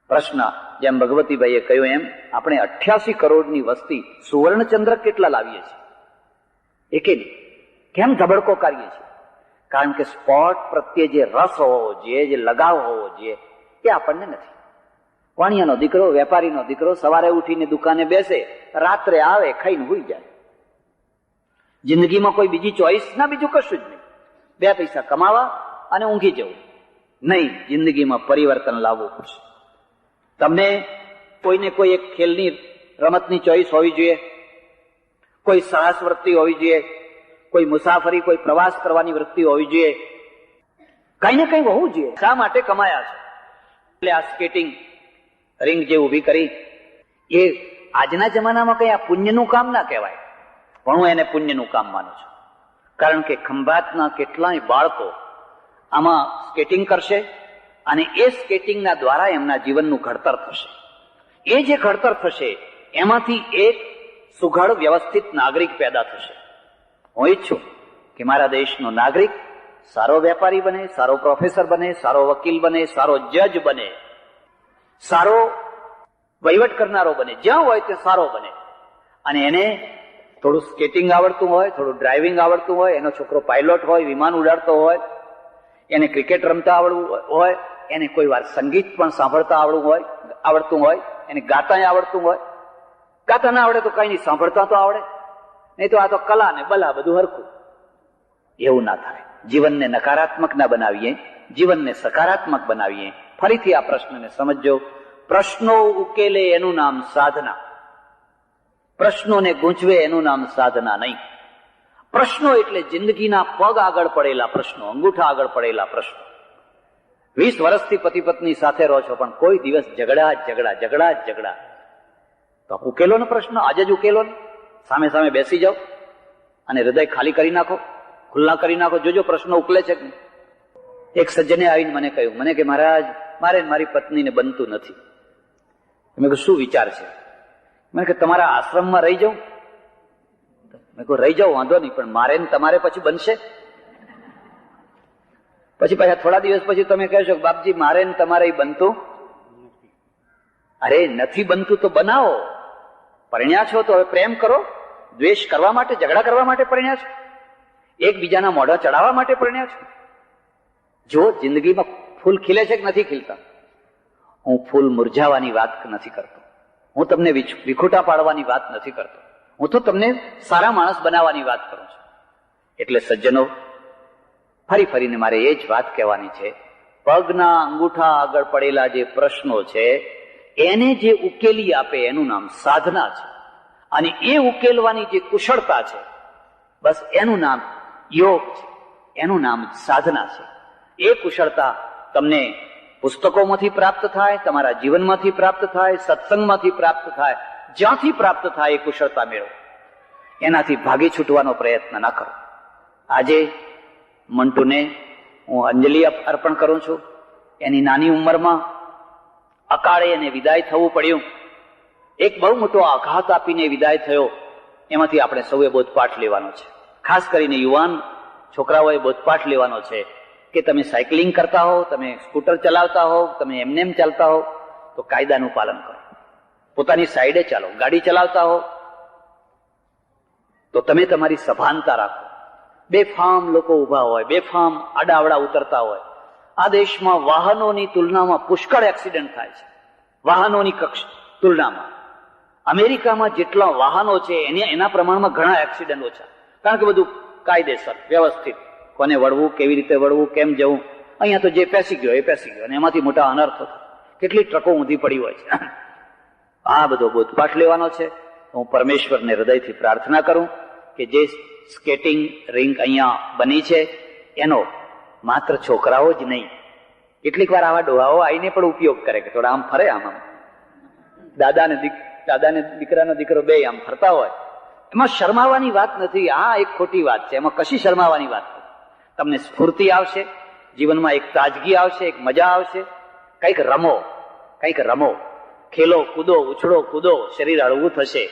પ્રશ્ન જેમ ભગવતીભાઈએ કહ્યું એમ આપણે 88 કરોડની વસ્તી સુવર્ણચંદ્રક કેટલા લાવીએ છીએ? એકે નહીં. કેમ ધબડકો કાઢીએ છીએ? કારણ કે સ્પોર્ટ પ્રત્યે જે રસ હોવો જોઈએ, જે લગાવ હોવો જોઈએ, એ આપણને નથી. વાણિયાનો દીકરો, વેપારીનો દીકરો સવારે ઉઠીને દુકાને બેસે, રાત્રે આવે, ખાઈને સૂઈ જાય. જિંદગીમાં કોઈ બીજી ચોઈસ ના, બીજું કશું જ નહીં. 2 પૈસા કમાવા અને ઊંઘી જવું નહીં. જિંદગીમાં પરિવર્તન લાવવું પડશે. તમને કોઈને કોઈ એક ખેલની રમતની ચોઈસ હોવી જોઈએ, કોઈ સાહસ વૃત્તિ હોવી જોઈએ, કોઈ મુસાફરી, કોઈ પ્રવાસ કરવાની વૃત્તિ હોવી જોઈએ, કઈ ને કઈ હોવું જોઈએ. શા માટે કમાયા છે? એટલે આ સ્કેટિંગ રિંગ જે ઊભી કરી એ આજના જમાનામાં કઈ આ પુણ્યનું કામ ના કહેવાય, પણ હું એને પુણ્યનું કામ માનું છું. કારણ કે ખંભાતના કેટલાય બાળકો આમાં સ્કેટિંગ કરશે અને એ સ્કેટિંગના દ્વારા એમના જીવનનું ઘડતર થશે. એ જે ઘડતર થશે એમાંથી એક સુઘડ વ્યવસ્થિત નાગરિક પેદા થશે. હું ઈચ્છું કે મારા દેશનો નાગરિક સારો વેપારી બને, સારો પ્રોફેસર બને, સારો વકીલ બને, સારો જજ બને, સારો વહીવટ કરનારો બને, જ્યાં હોય તે સારો બને. અને એને થોડું સ્કેટિંગ આવડતું હોય, થોડું ડ્રાઇવિંગ આવડતું હોય, એનો છોકરો પાયલોટ હોય, વિમાન ઉડાડતો હોય, એને ક્રિકેટ રમતા આવડવું હોય, એને કોઈ વાર સંગીત પણ સાંભળતા આવડતું હોય, એને ગાતા આવડતું હોય. ગાતા ના આવડે તો કઈ નહીં, સાંભળતા તો આવડે. નહીં તો આ તો કલા ને બલા બધું હરખું. એવું ના થાય. જીવનને નકારાત્મક ના બનાવીએ, જીવનને સકારાત્મક બનાવીએ. ફરીથી આ પ્રશ્નને સમજજો. પ્રશ્નો ઉકેલે એનું નામ સાધના, પ્રશ્નોને ગૂંચવે એનું નામ સાધના નહીં. પ્રશ્નો એટલે જિંદગીના પગ આગળ પડેલા પ્રશ્નો, અંગૂઠા આગળ પડેલા પ્રશ્નો. 20 વર્ષથી પતિ પત્ની સાથે રહો છો પણ કોઈ દિવસ ઝઘડા. તો ઉકેલો ને પ્રશ્ન, આજે જ ઉકેલો ને. સામે સામે બેસી જાઓ અને હૃદય ખાલી કરી નાખો, ખુલ્લા કરી નાખો, જોજો પ્રશ્નો ઉકલે છે. એક સજ્જને આવીને મને કહ્યું, મને કે મહારાજ મારે મારી પત્નીને બનતું નથી. મેં કહ્યું શું વિચાર છે? મેં કે તમારા આશ્રમમાં રહી જાઉં. મેં કહ્યું રહી જાઉં, વાંધો નહીં, પણ મારે તમારે પછી બનશે? પછી પાછા થોડા દિવસ પછી તમે કહેશો બાપજી મારે તમારે બનતું. અરે નથી બનતું તો બનાવો. પરણ્યા છો તો હવે પ્રેમ કરો. દ્વેષ કરવા માટે, ઝઘડા કરવા માટે પરણ્યા છો? એકબીજાના મોઢા ચડાવવા માટે પરણ્યા છો? જો જિંદગીમાં ફૂલ ખીલે છે કે નથી ખીલતા? હું ફૂલ મુરઝાવાની વાત નથી કરતો, હું તમને વિખૂટા પાડવાની વાત નથી કરતો, હું તો તમને સારા માણસ બનાવવાની વાત કરું છું. એટલે સજ્જનો, ફરીને મારે એ જ વાત કહેવાની છે. પગના અંગૂઠા આગળ પડેલા જે પ્રશ્નો છે એને જે ઉકેલી આપે એનું નામ સાધના છે. અને એ ઉકેલવાની જે કુશળતા છે બસ એનું નામ યોગ છે, એનું નામ સાધના છે. એ કુશળતા તમને પુસ્તકોમાંથી પ્રાપ્ત થાય, તમારા જીવનમાંથી પ્રાપ્ત થાય, સત્સંગમાંથી પ્રાપ્ત થાય, જ્યાંથી પ્રાપ્ત થાય એ કુશળતા મેળવો. એનાથી ભાગી છૂટવાનો પ્રયત્ન ના કરો. આજે મંટુને હું અંજલિ અર્પણ કરું છું. એની નાની ઉંમરમાં અકાળે એને વિદાય થવું પડ્યું. એક બહુ મોટો આઘાત આપીને વિદાય થયો. એમાંથી આપણે સૌએ બોધપાઠ લેવાનો છે. ખાસ કરીને યુવાન છોકરાઓએ બોધપાઠ લેવાનો છે કે તમે સાયકલિંગ કરતા હો, તમે સ્કૂટર ચલાવતા હો, તમે એમને ચાલતા હો તો કાયદાનું પાલન કરો. પોતાની સાઈડે ચાલો. ગાડી ચલાવતા હો તો તમે તમારી સભાનતા રાખો. બેફામ લોકો ઉભા હોય, બેફામ આડાવડા ઉતરતા હોય. આ દેશમાં વાહનોની તુલનામાં પુષ્કળ એક્સિડન્ટ થાય છે, વાહનોની તુલનામાં. અમેરિકામાં જેટલા વાહનો છે એના પ્રમાણમાં ઘણા એક્સિડન્ટ ઓછા. કારણ કે બધું કાયદેસર, વ્યવસ્થિત, કોને વળવું, કેવી રીતે વળવું, કેમ જવું. અહીંયા તો જે પેસી ગયો એ પેસી ગયો અને એમાંથી મોટા અનર્થો થાય. કેટલી ટ્રકો ઊંધી પડી હોય છે. આ બધો બોધપાઠ લેવાનો છે. હું પરમેશ્વરને હૃદયથી પ્રાર્થના કરું કે જે સ્કેટિંગ રિંક અહીંયા બની છે એનો માત્ર છોકરાઓ જ નહીં, કેટલીક વાર આવા ડોહાઓ આવીને પણ ઉપયોગ કરે કે થોડા આમ ફરે, આમ દાદાને દીકરાનો દીકરો બે આમ ફરતા હોય, એમાં શરમાવાની વાત નથી. આ એક ખોટી વાત છે, એમાં કશી શરમાવાની વાત નથી. તમને સ્ફૂર્તિ આવશે, જીવનમાં એક તાજગી આવશે, એક મજા આવશે. કંઈક રમો, ખેલો કૂદો, ઉછળો કૂદો, શરીર હળવું થશે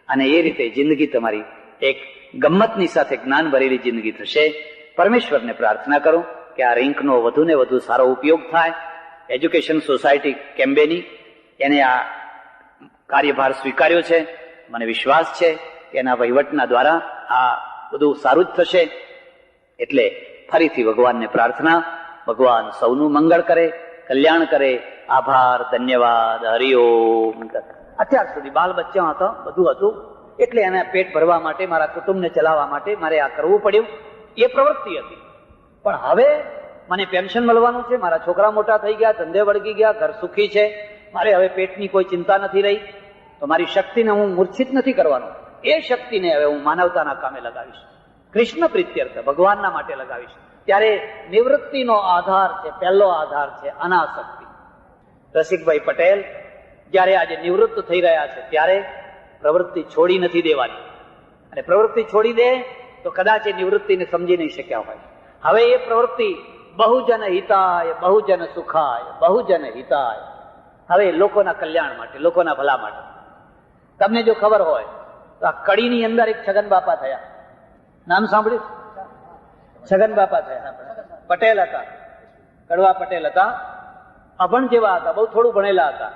અને એ રીતે જિંદગી તમારી એક ગમ્મતની સાથે જ્ઞાન ભરેલી જિંદગી થશે. પરમેશ્વરને પ્રાર્થના કરું કે આ રિંકનો વધુ ને વધુ સારો ઉપયોગ થાય. એજ્યુકેશન સોસાયટી કેમ્બેની એને આ કાર્યભાર સ્વીકાર્યો છે. મને વિશ્વાસ છે કે એના વહીવટના દ્વારા આ બધું સારું જ થશે. એટલે ફરીથી ભગવાનને પ્રાર્થના, ભગવાન સૌનું મંગળ કરે, કલ્યાણ કરે. આભાર, ધન્યવાદ, હરિઓમ. અત્યાર સુધી બાલ બચ્ચા હતા, બધું હતું, એટલે એને પેટ ભરવા માટે, મારા કુટુંબને ચલાવવા માટે મારે આ કરવું પડ્યું. એ પ્રવૃત્તિ હતી. પણ હવે મને પેન્શન મળવાનું છે, મારા છોકરા મોટા થઈ ગયા, ધંધે વળગી ગયા, ઘર સુખી છે, મારે હવે પેટની કોઈ ચિંતા નથી રહી, તો મારી શક્તિને હું મૂર્છિત નથી કરવાનો. એ શક્તિને હવે હું માનવતાના કામે લગાવીશ, કૃષ્ણ પ્રીત્યર્થ ભગવાનના માટે લગાવીશ. ત્યારે નિવૃત્તિનો આધાર છે, પહેલો આધાર છે અનાસક્તિ. રસિકભાઈ પટેલ જયારે આજે નિવૃત્ત થઈ રહ્યા છે ત્યારે પ્રવૃત્તિ છોડી નથી દેવાની. અને પ્રવૃત્તિ છોડી દે તો કદાચ એ નિવૃત્તિને સમજી નહીં શક્યા હોય. હવે એ પ્રવૃત્તિ બહુજન હિતાય, બહુજન સુખાય, બહુજન હિતાય, હવે લોકોના કલ્યાણ માટે, લોકોના ભલા માટે. તમને જો ખબર હોય તો આ કડીની અંદર એક છગન બાપા થયા, નામ સાંભળ્યું? છગન બાપા થયા, પટેલ હતા, કડવા પટેલ હતા, અભણ જેવા હતા, બહુ થોડું ભણેલા હતા,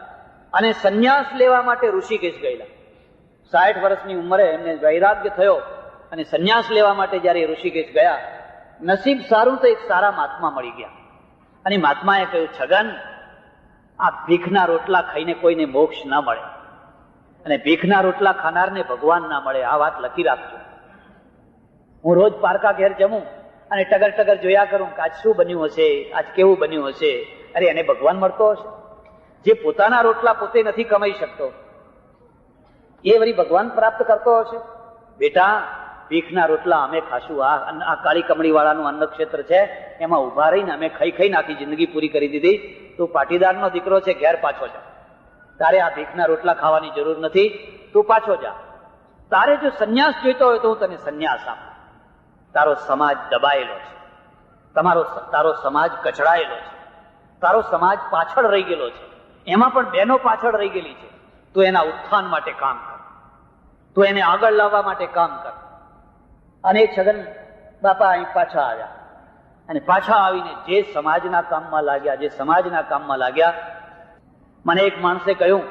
અને સંન્યાસ લેવા માટે ઋષિકેશ ગયેલા. 60 વર્ષની ઉંમરે એમને વૈરાગ્ય થયો અને સંન્યાસ લેવા માટે જયારે ઋષિકેશ ગયા, નસીબ સારું તો એક સારા મહાત્મા મળી ગયા. અને મહાત્માએ કહ્યું, છગન, આ ભીખના રોટલા ખાઈને કોઈને મોક્ષ ના મળે, અને ભીખના રોટલા ખાનારને ભગવાન ના મળે, આ વાત લખી રાખજો. હું રોજ પારકા ઘેર જમું અને ટગર ટગર જોયા કરું કે આજ શું બન્યું હશે, આજ કેવું બન્યું હશે. અરે એને ભગવાન મળતો હશે? જે પોતાના રોટલા પોતે નથી કમાઈ શકતો એ વળી ભગવાન પ્રાપ્ત કરતો હશે? બેટા, ભીખના રોટલા અમે ખાશું. આ કાળી કમળી વાળાનું અન્ન ક્ષેત્ર છે, એમાં ઉભા રહીને અમે ખાઈ ખાઈને આખી જિંદગી પૂરી કરી દીધી. તું પાટીદારનો દીકરો છે, ઘેર પાછો જા. તારે આ ભીખના રોટલા ખાવાની જરૂર નથી, તું પાછો જા. તારે જો સંન્યાસ જોઈતો હોય તો હું તને સંન્યાસ આપું. તારો સમાજ દબાયેલો છે, તારો સમાજ કચડાયેલો છે, તારો સમાજ પાછળ રહી ગયેલો છે, એમાં પણ બહેનો પાછળ રહી ગયેલી છે. તું એના ઉત્થાન માટે કામ કર, તું એને આગળ લાવવા માટે કામ કર. અને છગન બાપા અહીં પાછા આવ્યા, અને પાછા આવીને જે સમાજના કામમાં લાગ્યા, મને એક માણસે કહ્યું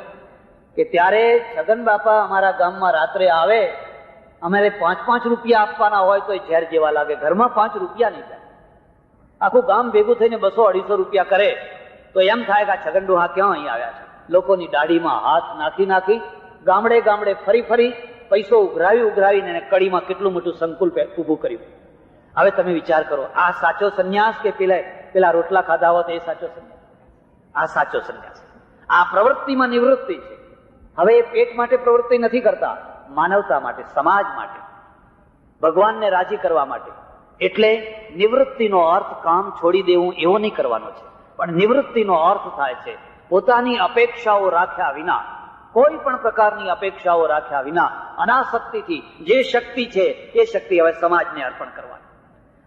કે ત્યારે છગન બાપા અમારા ગામમાં રાત્રે આવે, અમારે 5-5 રૂપિયા આપવાના હોય તો ઝેર જેવા લાગે. ઘરમાં 5 રૂપિયા નહીં થાય, આખું ગામ ભેગું થઈને 200-250 રૂપિયા કરે તો એમ થાય કે આ છગન ડોહા ક્યાં અહીં આવ્યા છે. લોકોની દાઢીમાં હાથ નાખી ગામડે ગામડે ફરી પૈસો ઉઘરાવીને એને કડીમાં કેટલું મોટું સંકુલ ઉભું કર્યું. હવે તમે વિચાર કરો, આ સાચો સંન્યાસ કે પેલા રોટલા ખાધા હોત એ સાચો સંન્યાસ? આ સાચો સંન્યાસ. આ પ્રવૃત્તિમાં નિવૃત્તિ છે. હવે એ પેટ માટે પ્રવૃત્તિ નથી કરતા, માનવતા માટે, સમાજ માટે, ભગવાનને રાજી કરવા માટે. એટલે નિવૃત્તિનો અર્થ કામ છોડી દેવું એવો નહીં કરવાનો છે, પણ નિવૃત્તિનો અર્થ થાય છે પોતાની અપેક્ષાઓ રાખ્યા વિના, કોઈ પણ પ્રકારની અપેક્ષાઓ રાખ્યા વિના અનાસક્તિથી જે શક્તિ છે એ શક્તિ હવે સમાજને અર્પણ કરવાની.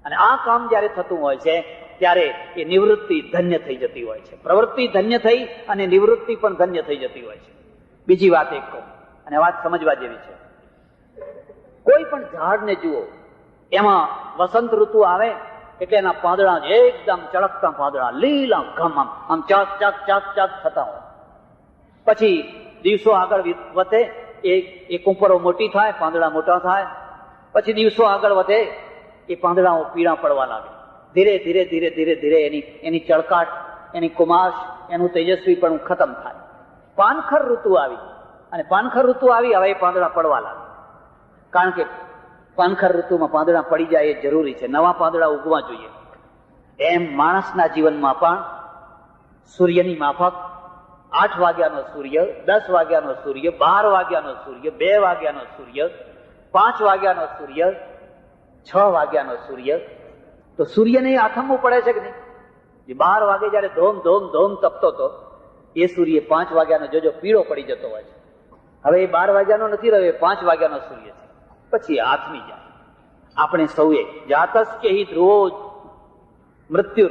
અને આ કામ જયારે થતું હોય છે ત્યારે એ નિવૃત્તિ ધન્ય થઈ જતી હોય છે. પ્રવૃત્તિ ધન્ય થઈ અને નિવૃત્તિ પણ ધન્ય થઈ જતી હોય છે. બીજી વાત એક કહું, અને વાત સમજવા જેવી છે. કોઈ પણ ઝાડને જુઓ, એમાં વસંત ઋતુ આવે એટલે એના પાંદડા એકદમ ચળકતા પાંદડા, લીલા ઘમ, આમ ચાક ચાક ચાક ચાક થતા હોય. પછી દિવસો આગળ વધે, એ કુંપરો મોટી થાય, પાંદડા મોટા થાય. પછી દિવસો આગળ વધે, એ પાંદડાઓ પીળા પડવા લાગે. ધીરે ધીરે ધીરે ધીરે ધીરે એની ચળકાટ, એની કુમાશ, એનું તેજસ્વી પણ ખતમ થાય. પાનખર ઋતુ આવી, અને પાનખર ઋતુ આવી, હવે એ પાંદડા પડવા લાગે. કારણ કે પાનખર ઋતુમાં પાંદડા પડી જાય એ જરૂરી છે, નવા પાંદડા ઉગવા જોઈએ. એમ માણસના જીવનમાં પણ સૂર્યની માફક 8 વાગ્યાનો સૂર્ય, 10 વાગ્યાનો સૂર્ય, 12 વાગ્યાનો સૂર્ય, 2 વાગ્યાનો સૂર્ય, 5 વાગ્યાનો સૂર્ય, 6 વાગ્યાનો સૂર્ય. તો સૂર્યને આથમવું પડે છે કે નહીં? જે 12 વાગે જયારે ધોમ ધોમ ધોમ તપતો હતો એ સૂર્ય 5 વાગ્યાનો જોજો પીળો પડી જતો હોય છે. હવે એ 12 વાગ્યાનો નથી રહ્યો, 5 વાગ્યાનો સૂર્ય છે. પછી આથમી જાય. આપણે સૌએ જાતસ્ય હિ ધ્રુવો મૃત્યુ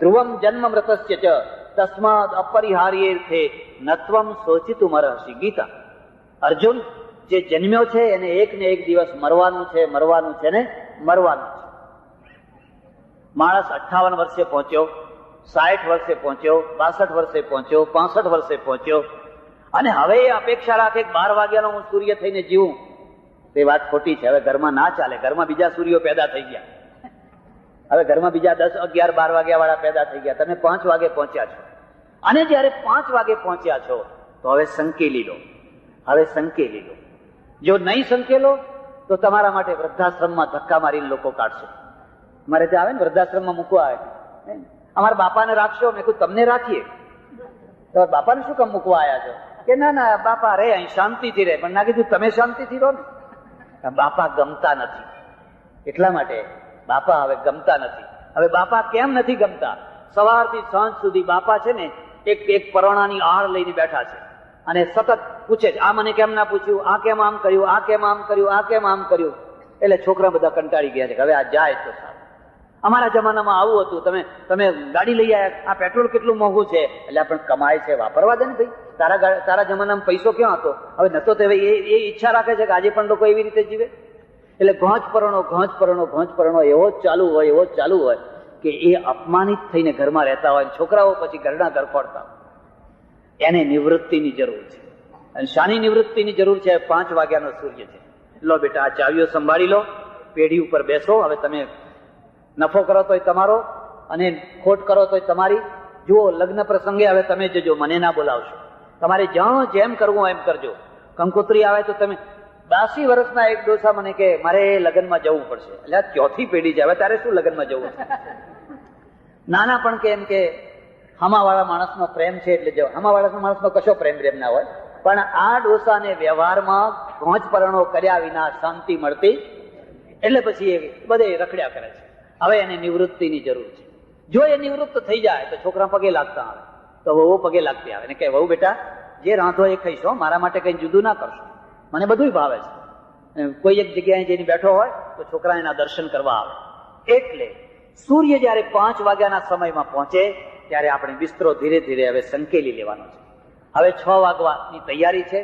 ધ્રુવમ જન્મ મૃતસ્ય ચ તસ્માદ અપરિહાર્યેર્થે નત્વમ શોચિતું અર્હસી. ગીતા. અર્જુન, જે જન્મ્યો છે એને એક ને એક દિવસ મરવાનું છે, મરવાનું છે ને મરવાનું છે. માણસ 58 વર્ષે પહોંચ્યો, 60 વર્ષે પહોંચ્યો, 62 વર્ષે પહોંચ્યો, 65 વર્ષે પહોંચ્યો, અને હવે એ અપેક્ષા રાખે કે 12 વાગ્યાનો હું સૂર્ય થઈને જીવું. તે વાત ખોટી છે. હવે ઘરમાં ના ચાલે. ઘરમાં બીજા સૂર્યો પેદા થઈ ગયા. હવે ઘરમાં બીજા 10, 11, 12 વાગ્યા વાળા પેદા થઈ ગયા. તમે 5 વાગે પહોંચ્યા છો, અને જયારે 5 વાગે પહોંચ્યા છો તો હવે સંકેલી લો. હવે સંકેલી લો. જો નહીં સંકેલો તો તમારા માટે વૃદ્ધાશ્રમમાં ધક્કા મારીને લોકો કાઢશે. મારે ત્યાં આવે ને વૃદ્ધાશ્રમમાં મૂકવા આવે, અમારા બાપાને રાખશો? મેં કહ્યું તમને રાખીએ. તમારા બાપાને શું કામ મૂકવા આવ્યા છો? કે ના ના બાપા રે અહીં શાંતિથી રહે. પણ ના કીધું તમે શાંતિથી રહો ને. બાપા ગમતા નથી, એટલા માટે બાપા હવે ગમતા નથી. હવે બાપા કેમ નથી ગમતા? સવારથી સાંજ સુધી બાપા છે ને એક પરોણાની આડ લઈને બેઠા છે અને સતત પૂછે છે, આ મને કેમ ના પૂછ્યું, આ કેમ આમ કર્યું, આ કેમ આમ કર્યું, આ કેમ આમ કર્યું. એટલે છોકરા બધા કંટાળી ગયા છે. હવે આ જાય તો સારું. અમારા જમાનામાં આવું હતું, તમે ગાડી લઈ આવ્યા, આ પેટ્રોલ કેટલું મોંઘું છે. એટલે પણ કમાય છે, વાપરવા દે ને ભાઈ. તારા જમાનામાં પૈસો ક્યાં હતો? હવે નતો તો એ ઈચ્છા રાખે છે કે આજે પણ લોકો એવી રીતે જીવે. એટલે ઘોંચ પરણો એવો જ ચાલુ હોય કે એ અપમાનિત થઈને ઘરમાં રહેતા હોય. છોકરાઓ પછી ઘરના ઘર ફોડતા. એને નિવૃત્તિની જરૂર છે. અને શાની નિવૃત્તિની જરૂર છે? 5 વાગ્યાનો સૂર્ય છે. લો બેટા, આ ચાવીઓ સંભાળી લો, પેઢી ઉપર બેસો. હવે તમે નફો કરો તોય તમારો અને ખોટ કરો તોય તમારી. જુઓ, લગ્ન પ્રસંગે હવે તમે જજો, મને ના બોલાવશો. તમારે જ્યાં જેમ કરવું એમ કરજો. કંકોત્રી આવે તો તમે 82 વર્ષના એક ડોસા મને કે મારે લગ્નમાં જવું પડશે. એટલે આ ચોથી પેઢી છે, હવે તારે શું લગ્નમાં જવું છે? નાના પણ કે એમ કે હમાવાળા માણસનો પ્રેમ છે એટલે જવા. હમાવાળા માણસનો કશો પ્રેમ ના હોય, પણ આ ડોસાને વ્યવહારમાં ઘોંચ પરણો કર્યા વિના શાંતિ મળતી. એટલે પછી એ બધે રખડ્યા કરે છે. હવે એને નિવૃત્તિની જરૂર છે. જો એ નિવૃત્ત થઈ જાય તો છોકરા પગે લાગતા આવે, તો વહુ પગે લાગતી આવે ને કે વહુ બેટા જે રાંધો એ ખાઈશો, મારા માટે કઈ જુદું ના કરશો, મને બધું ભાવે છે. કોઈ એક જગ્યાએ જઈને બેઠો હોય તો છોકરા એના દર્શન કરવા આવે. એટલે સૂર્ય જયારે 5 વાગ્યાના સમયમાં પહોંચે ત્યારે આપણે બિસ્તરો ધીરે ધીરે હવે સંકેલી લેવાનો છે. હવે 6 વાગવાની તૈયારી છે,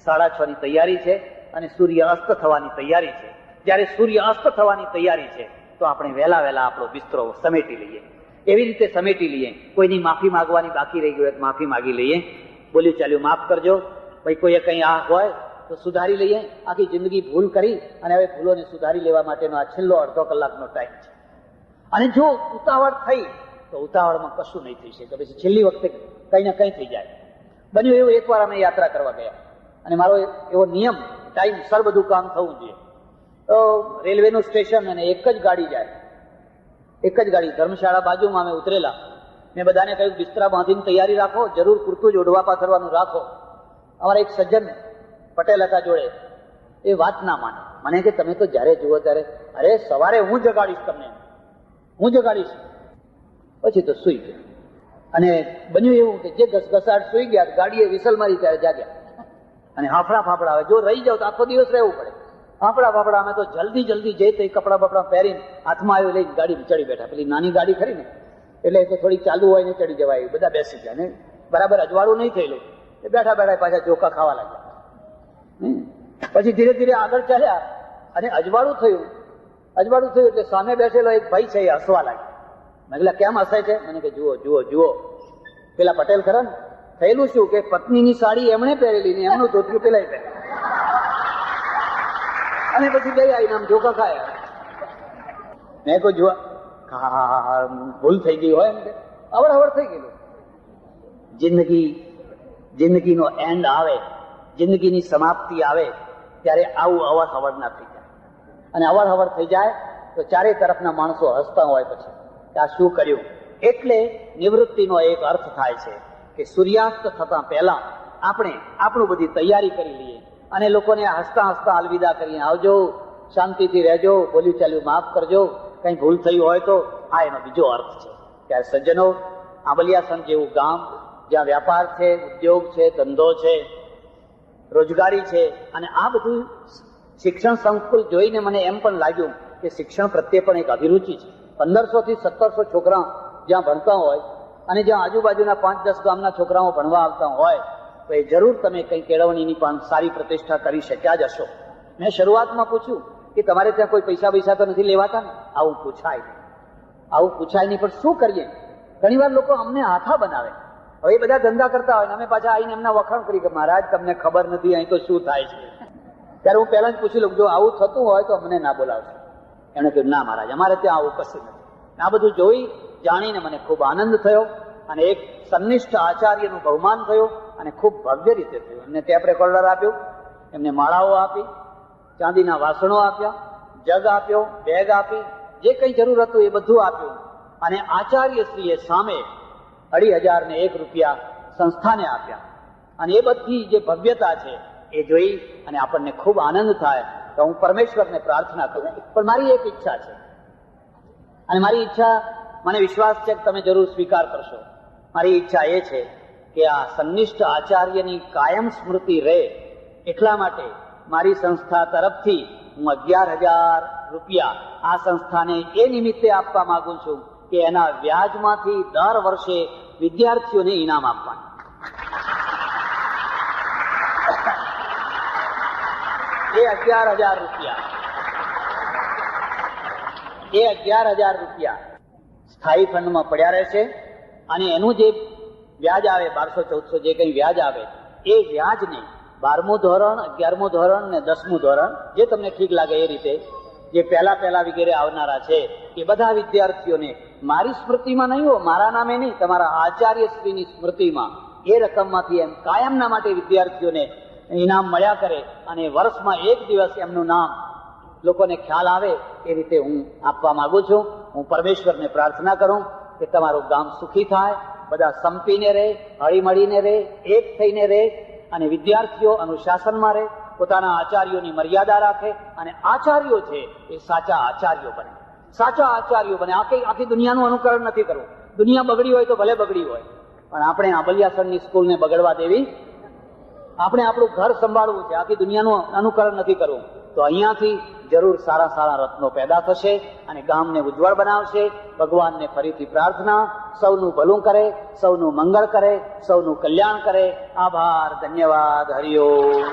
6:30 ની તૈયારી છે, અને સૂર્ય અસ્ત થવાની તૈયારી છે. જયારે સૂર્ય અસ્ત થવાની તૈયારી છે તો આપણે વહેલા આપણો બિસ્તરો સમેટી લઈએ. એવી રીતે સમેટી લઈએ. કોઈની માફી માંગવાની બાકી રહી ગઈ હોય તો માફી માંગી લઈએ. બોલ્યું ચાલ્યું માફ કરજો. ભાઈ કોઈએ કઈ આ હોય તો સુધારી લઈએ. આખી જિંદગી ભૂલ કરી અને હવે ભૂલોને સુધારી લેવા માટેનો આ છેલ્લો અડધો કલાકનો ટાઈમ છે. અને જો ઉતાવળ થઈ તો ઉતાવળમાં કશું નહીં થઈ શકે. પછી છેલ્લી વખતે કઈ ને કઈ થઈ જાય. બન્યું એવું, એકવાર અમે યાત્રા કરવા ગયા અને મારો એવો નિયમ, ટાઈમ સર બધું કામ થવું જોઈએ. તો રેલવેનું સ્ટેશન અને એક જ ગાડી જાય, એક જ ગાડી. ધર્મશાળા બાજુમાં અમે ઉતરેલા. મેં બધાને કહ્યું બિસ્તરા બાંધીને તૈયારી રાખો, જરૂર પૂરતું જ ઓઢવા પાથરવાનું રાખો. અમારા એક સજ્જન પટેલ હતા જોડે, એ વાત ના માને. મને કે તમે તો જયારે જુઓ ત્યારે, અરે સવારે હું જગાડીશ તમને, હું જગાડીશ. પછી તો સુઈ ગયા. અને બન્યું એવું કે જે ઘસઘસાટ સુઈ ગયા, ગાડીએ વિસલ મારી ત્યારે જાગ્યા અને હાફડા ફાફડા. હવે જો રહી જાવ તો આખો દિવસ રહેવું પડે. હાફડા ફાફડા. અમે તો જલ્દી જઈ તો કપડા બપડા પહેરીને હાથમાં આવ્યું લઈને ગાડી ચડી બેઠા. પેલી નાની ગાડી ખરી ને એટલે તો થોડી ચાલુ હોય ને ચડી જવાય. બધા બેસી ગયા ને બરાબર અજવાળું નહીં થયેલું. બેઠા પાછા ચોખા ખાવા લાગ્યા. પછી ધીરે ધીરે આગળ ચાલ્યા અને અજવાળું થયું એટલે સામે બેઠેલો એક ભાઈ છે એ હસવા લાગ્યો. મેં કીધું કેમ હસે છે? મને કે જુઓ પેલા પટેલ ખરા ને, થયેલું શું કે પત્નીની સાડી એમણે પહેરેલી ને એમનું ધોતિયું પેલા પહેરેલું. અને પછી બે આવીને આમ ધોકા ખાયા. મેં કહું જુઓ ભૂલ થઈ ગઈ હોય એમ કે અવડ થઈ ગયેલું. જિંદગીનો એન્ડ આવે, જિંદગીની સમાપ્તિ આવે ત્યારે આવું અવર ના થઈ જાય. અને અવર થઈ જાય તો ચારે તરફના માણસો હસતા હોય પછી કે આ શું કર્યું. એટલે નિવૃત્તિનો એક અર્થ થાય છે કે સૂર્યાસ્ત થતા પહેલા આપણે આપણું બધી તૈયારી કરી લઈએ અને લોકોને હસતા હસતા અલવિદા કરીને આવજો, શાંતિથી રહેજો, બોલ્યું ચાલ્યું માફ કરજો, કઈ ભૂલ થઈ હોય તો. આ એનો બીજો અર્થ છે. ત્યારે સજ્જનો, આંબલિયાસણ જેવું ગામ જ્યાં વ્યાપાર છે, ઉદ્યોગ છે, ધંધો છે, રોજગારી છે, અને આ બધું શિક્ષણ સંકુલ જોઈને મને એમ પણ લાગ્યું કે શિક્ષણ પ્રત્યે પણ એક અભિરુચિ છે. 1500 થી 1700 છોકરા જ્યાં ભણતા હોય અને જ્યાં આજુબાજુના 5-10 ગામના છોકરાઓ ભણવા આવતા હોય તો એ જરૂર તમે કંઈ કેળવણીની પણ સારી પ્રતિષ્ઠા કરી શક્યા જ હશો. મેં શરૂઆતમાં પૂછ્યું કે તમારે ત્યાં કોઈ પૈસા તો નથી લેવાતા ને? આવું પૂછાય નહીં. પણ શું કરીએ? ઘણી વાર લોકો અમને હાથા બનાવે. હવે એ બધા ધંધા કરતા હોય ને અમે પાછા આવીને એમના વખાણ કરી કે મહારાજ તમને ખબર નથી અહીં તો શું થાય છે. ત્યારે હું પહેલા જ પૂછી લઉં, જો આવું થતું હોય તો અમને ના બોલાવશો. એમણે કહ્યું ના મહારાજ, અમારે ત્યાં આવું કશું નથી. આ બધું જોઈ જાણીને મને ખૂબ આનંદ થયો અને એક સન્નિષ્ઠ આચાર્યનું બહુમાન થયું અને ખૂબ ભવ્ય રીતે થયું. એમને ટેપ રેકોર્ડર આપ્યું, એમને માળાઓ આપી, ચાંદીના વાસણો આપ્યા, જગ આપ્યો, બેગ આપી, જે કંઈ જરૂર હતું એ બધું આપ્યું. અને આચાર્યશ્રીએ સામે 2501 રૂપિયા સંસ્થાને આપ્યા. અને એ બધી જે ભવ્યતા છે એ જોઈ અને આપણને ખૂબ આનંદ થાય તો હું પરમેશ્વરને પ્રાર્થના કરું. પણ મારી એક ઈચ્છા છે અને મારી ઈચ્છા, મને વિશ્વાસ છે કે તમે જરૂર સ્વીકાર કરશો. મારી ઈચ્છા એ છે કે આ સન્નિષ્ઠ આચાર્યની કાયમ સ્મૃતિ રહે એટલા માટે મારી સંસ્થા તરફથી હું 11,000 રૂપિયા આ સંસ્થાને એ નિમિત્તે આપવા માંગુ છું કે એના વ્યાજમાંથી દર વર્ષે વિદ્યાર્થીઓને ઇનામ આપવાનું. એ 11,000 રૂપિયા સ્થાયી ફંડમાં પડ્યા રહેશે અને એનું જે વ્યાજ આવે 1200-1400 જે કંઈ વ્યાજ આવે એ વ્યાજને 12મું ધોરણ, 11મું ધોરણ ને 10મું ધોરણ જે તમને ઠીક લાગે એ રીતે જે પહેલા વગેરે આવનારા છે એ બધા વિદ્યાર્થીઓને મારી સ્મૃતિમાં નહીં હો, મારા નામે નહીં, તમારા આચાર્યશ્રીની સ્મૃતિમાં એ રકમમાંથી એમ કાયમના માટે વિદ્યાર્થીઓને ઇનામ મળ્યા કરે અને વર્ષમાં એક દિવસ એમનું નામ લોકોને ખ્યાલ આવે એ રીતે હું આપવા માંગુ છું. હું પરમેશ્વરને પ્રાર્થના કરું કે તમારું ગામ સુખી થાય, બધા સંપીને રહે, હળીમળીને રહે, એક થઈને રહે અને વિદ્યાર્થીઓ અનુશાસનમાં રહે, પોતાના આચાર્યોની મર્યાદા રાખે અને આચાર્યો છે એ સાચા આચાર્યો બને. આખી દુનિયાનું અનુકરણ નથી કરવું. દુનિયા બગડી હોય તો ભલે બગડી હોય, પણ આપણે આંબલિયાસણની સ્કૂલને બગડવા દેવી, આપણે આપણું ઘર સંભાળવું છે, આખી દુનિયાનું અનુકરણ નથી કરવું. તો અહીંયાથી જરૂર સારા રત્નો પેદા થશે અને ગામને ઉજ્જવળ બનાવશે. ભગવાનને ફરીથી પ્રાર્થના, સૌનું ભલું કરે, સૌનું મંગળ કરે, સૌનું કલ્યાણ કરે. આભાર, ધન્યવાદ, હરિઓમ.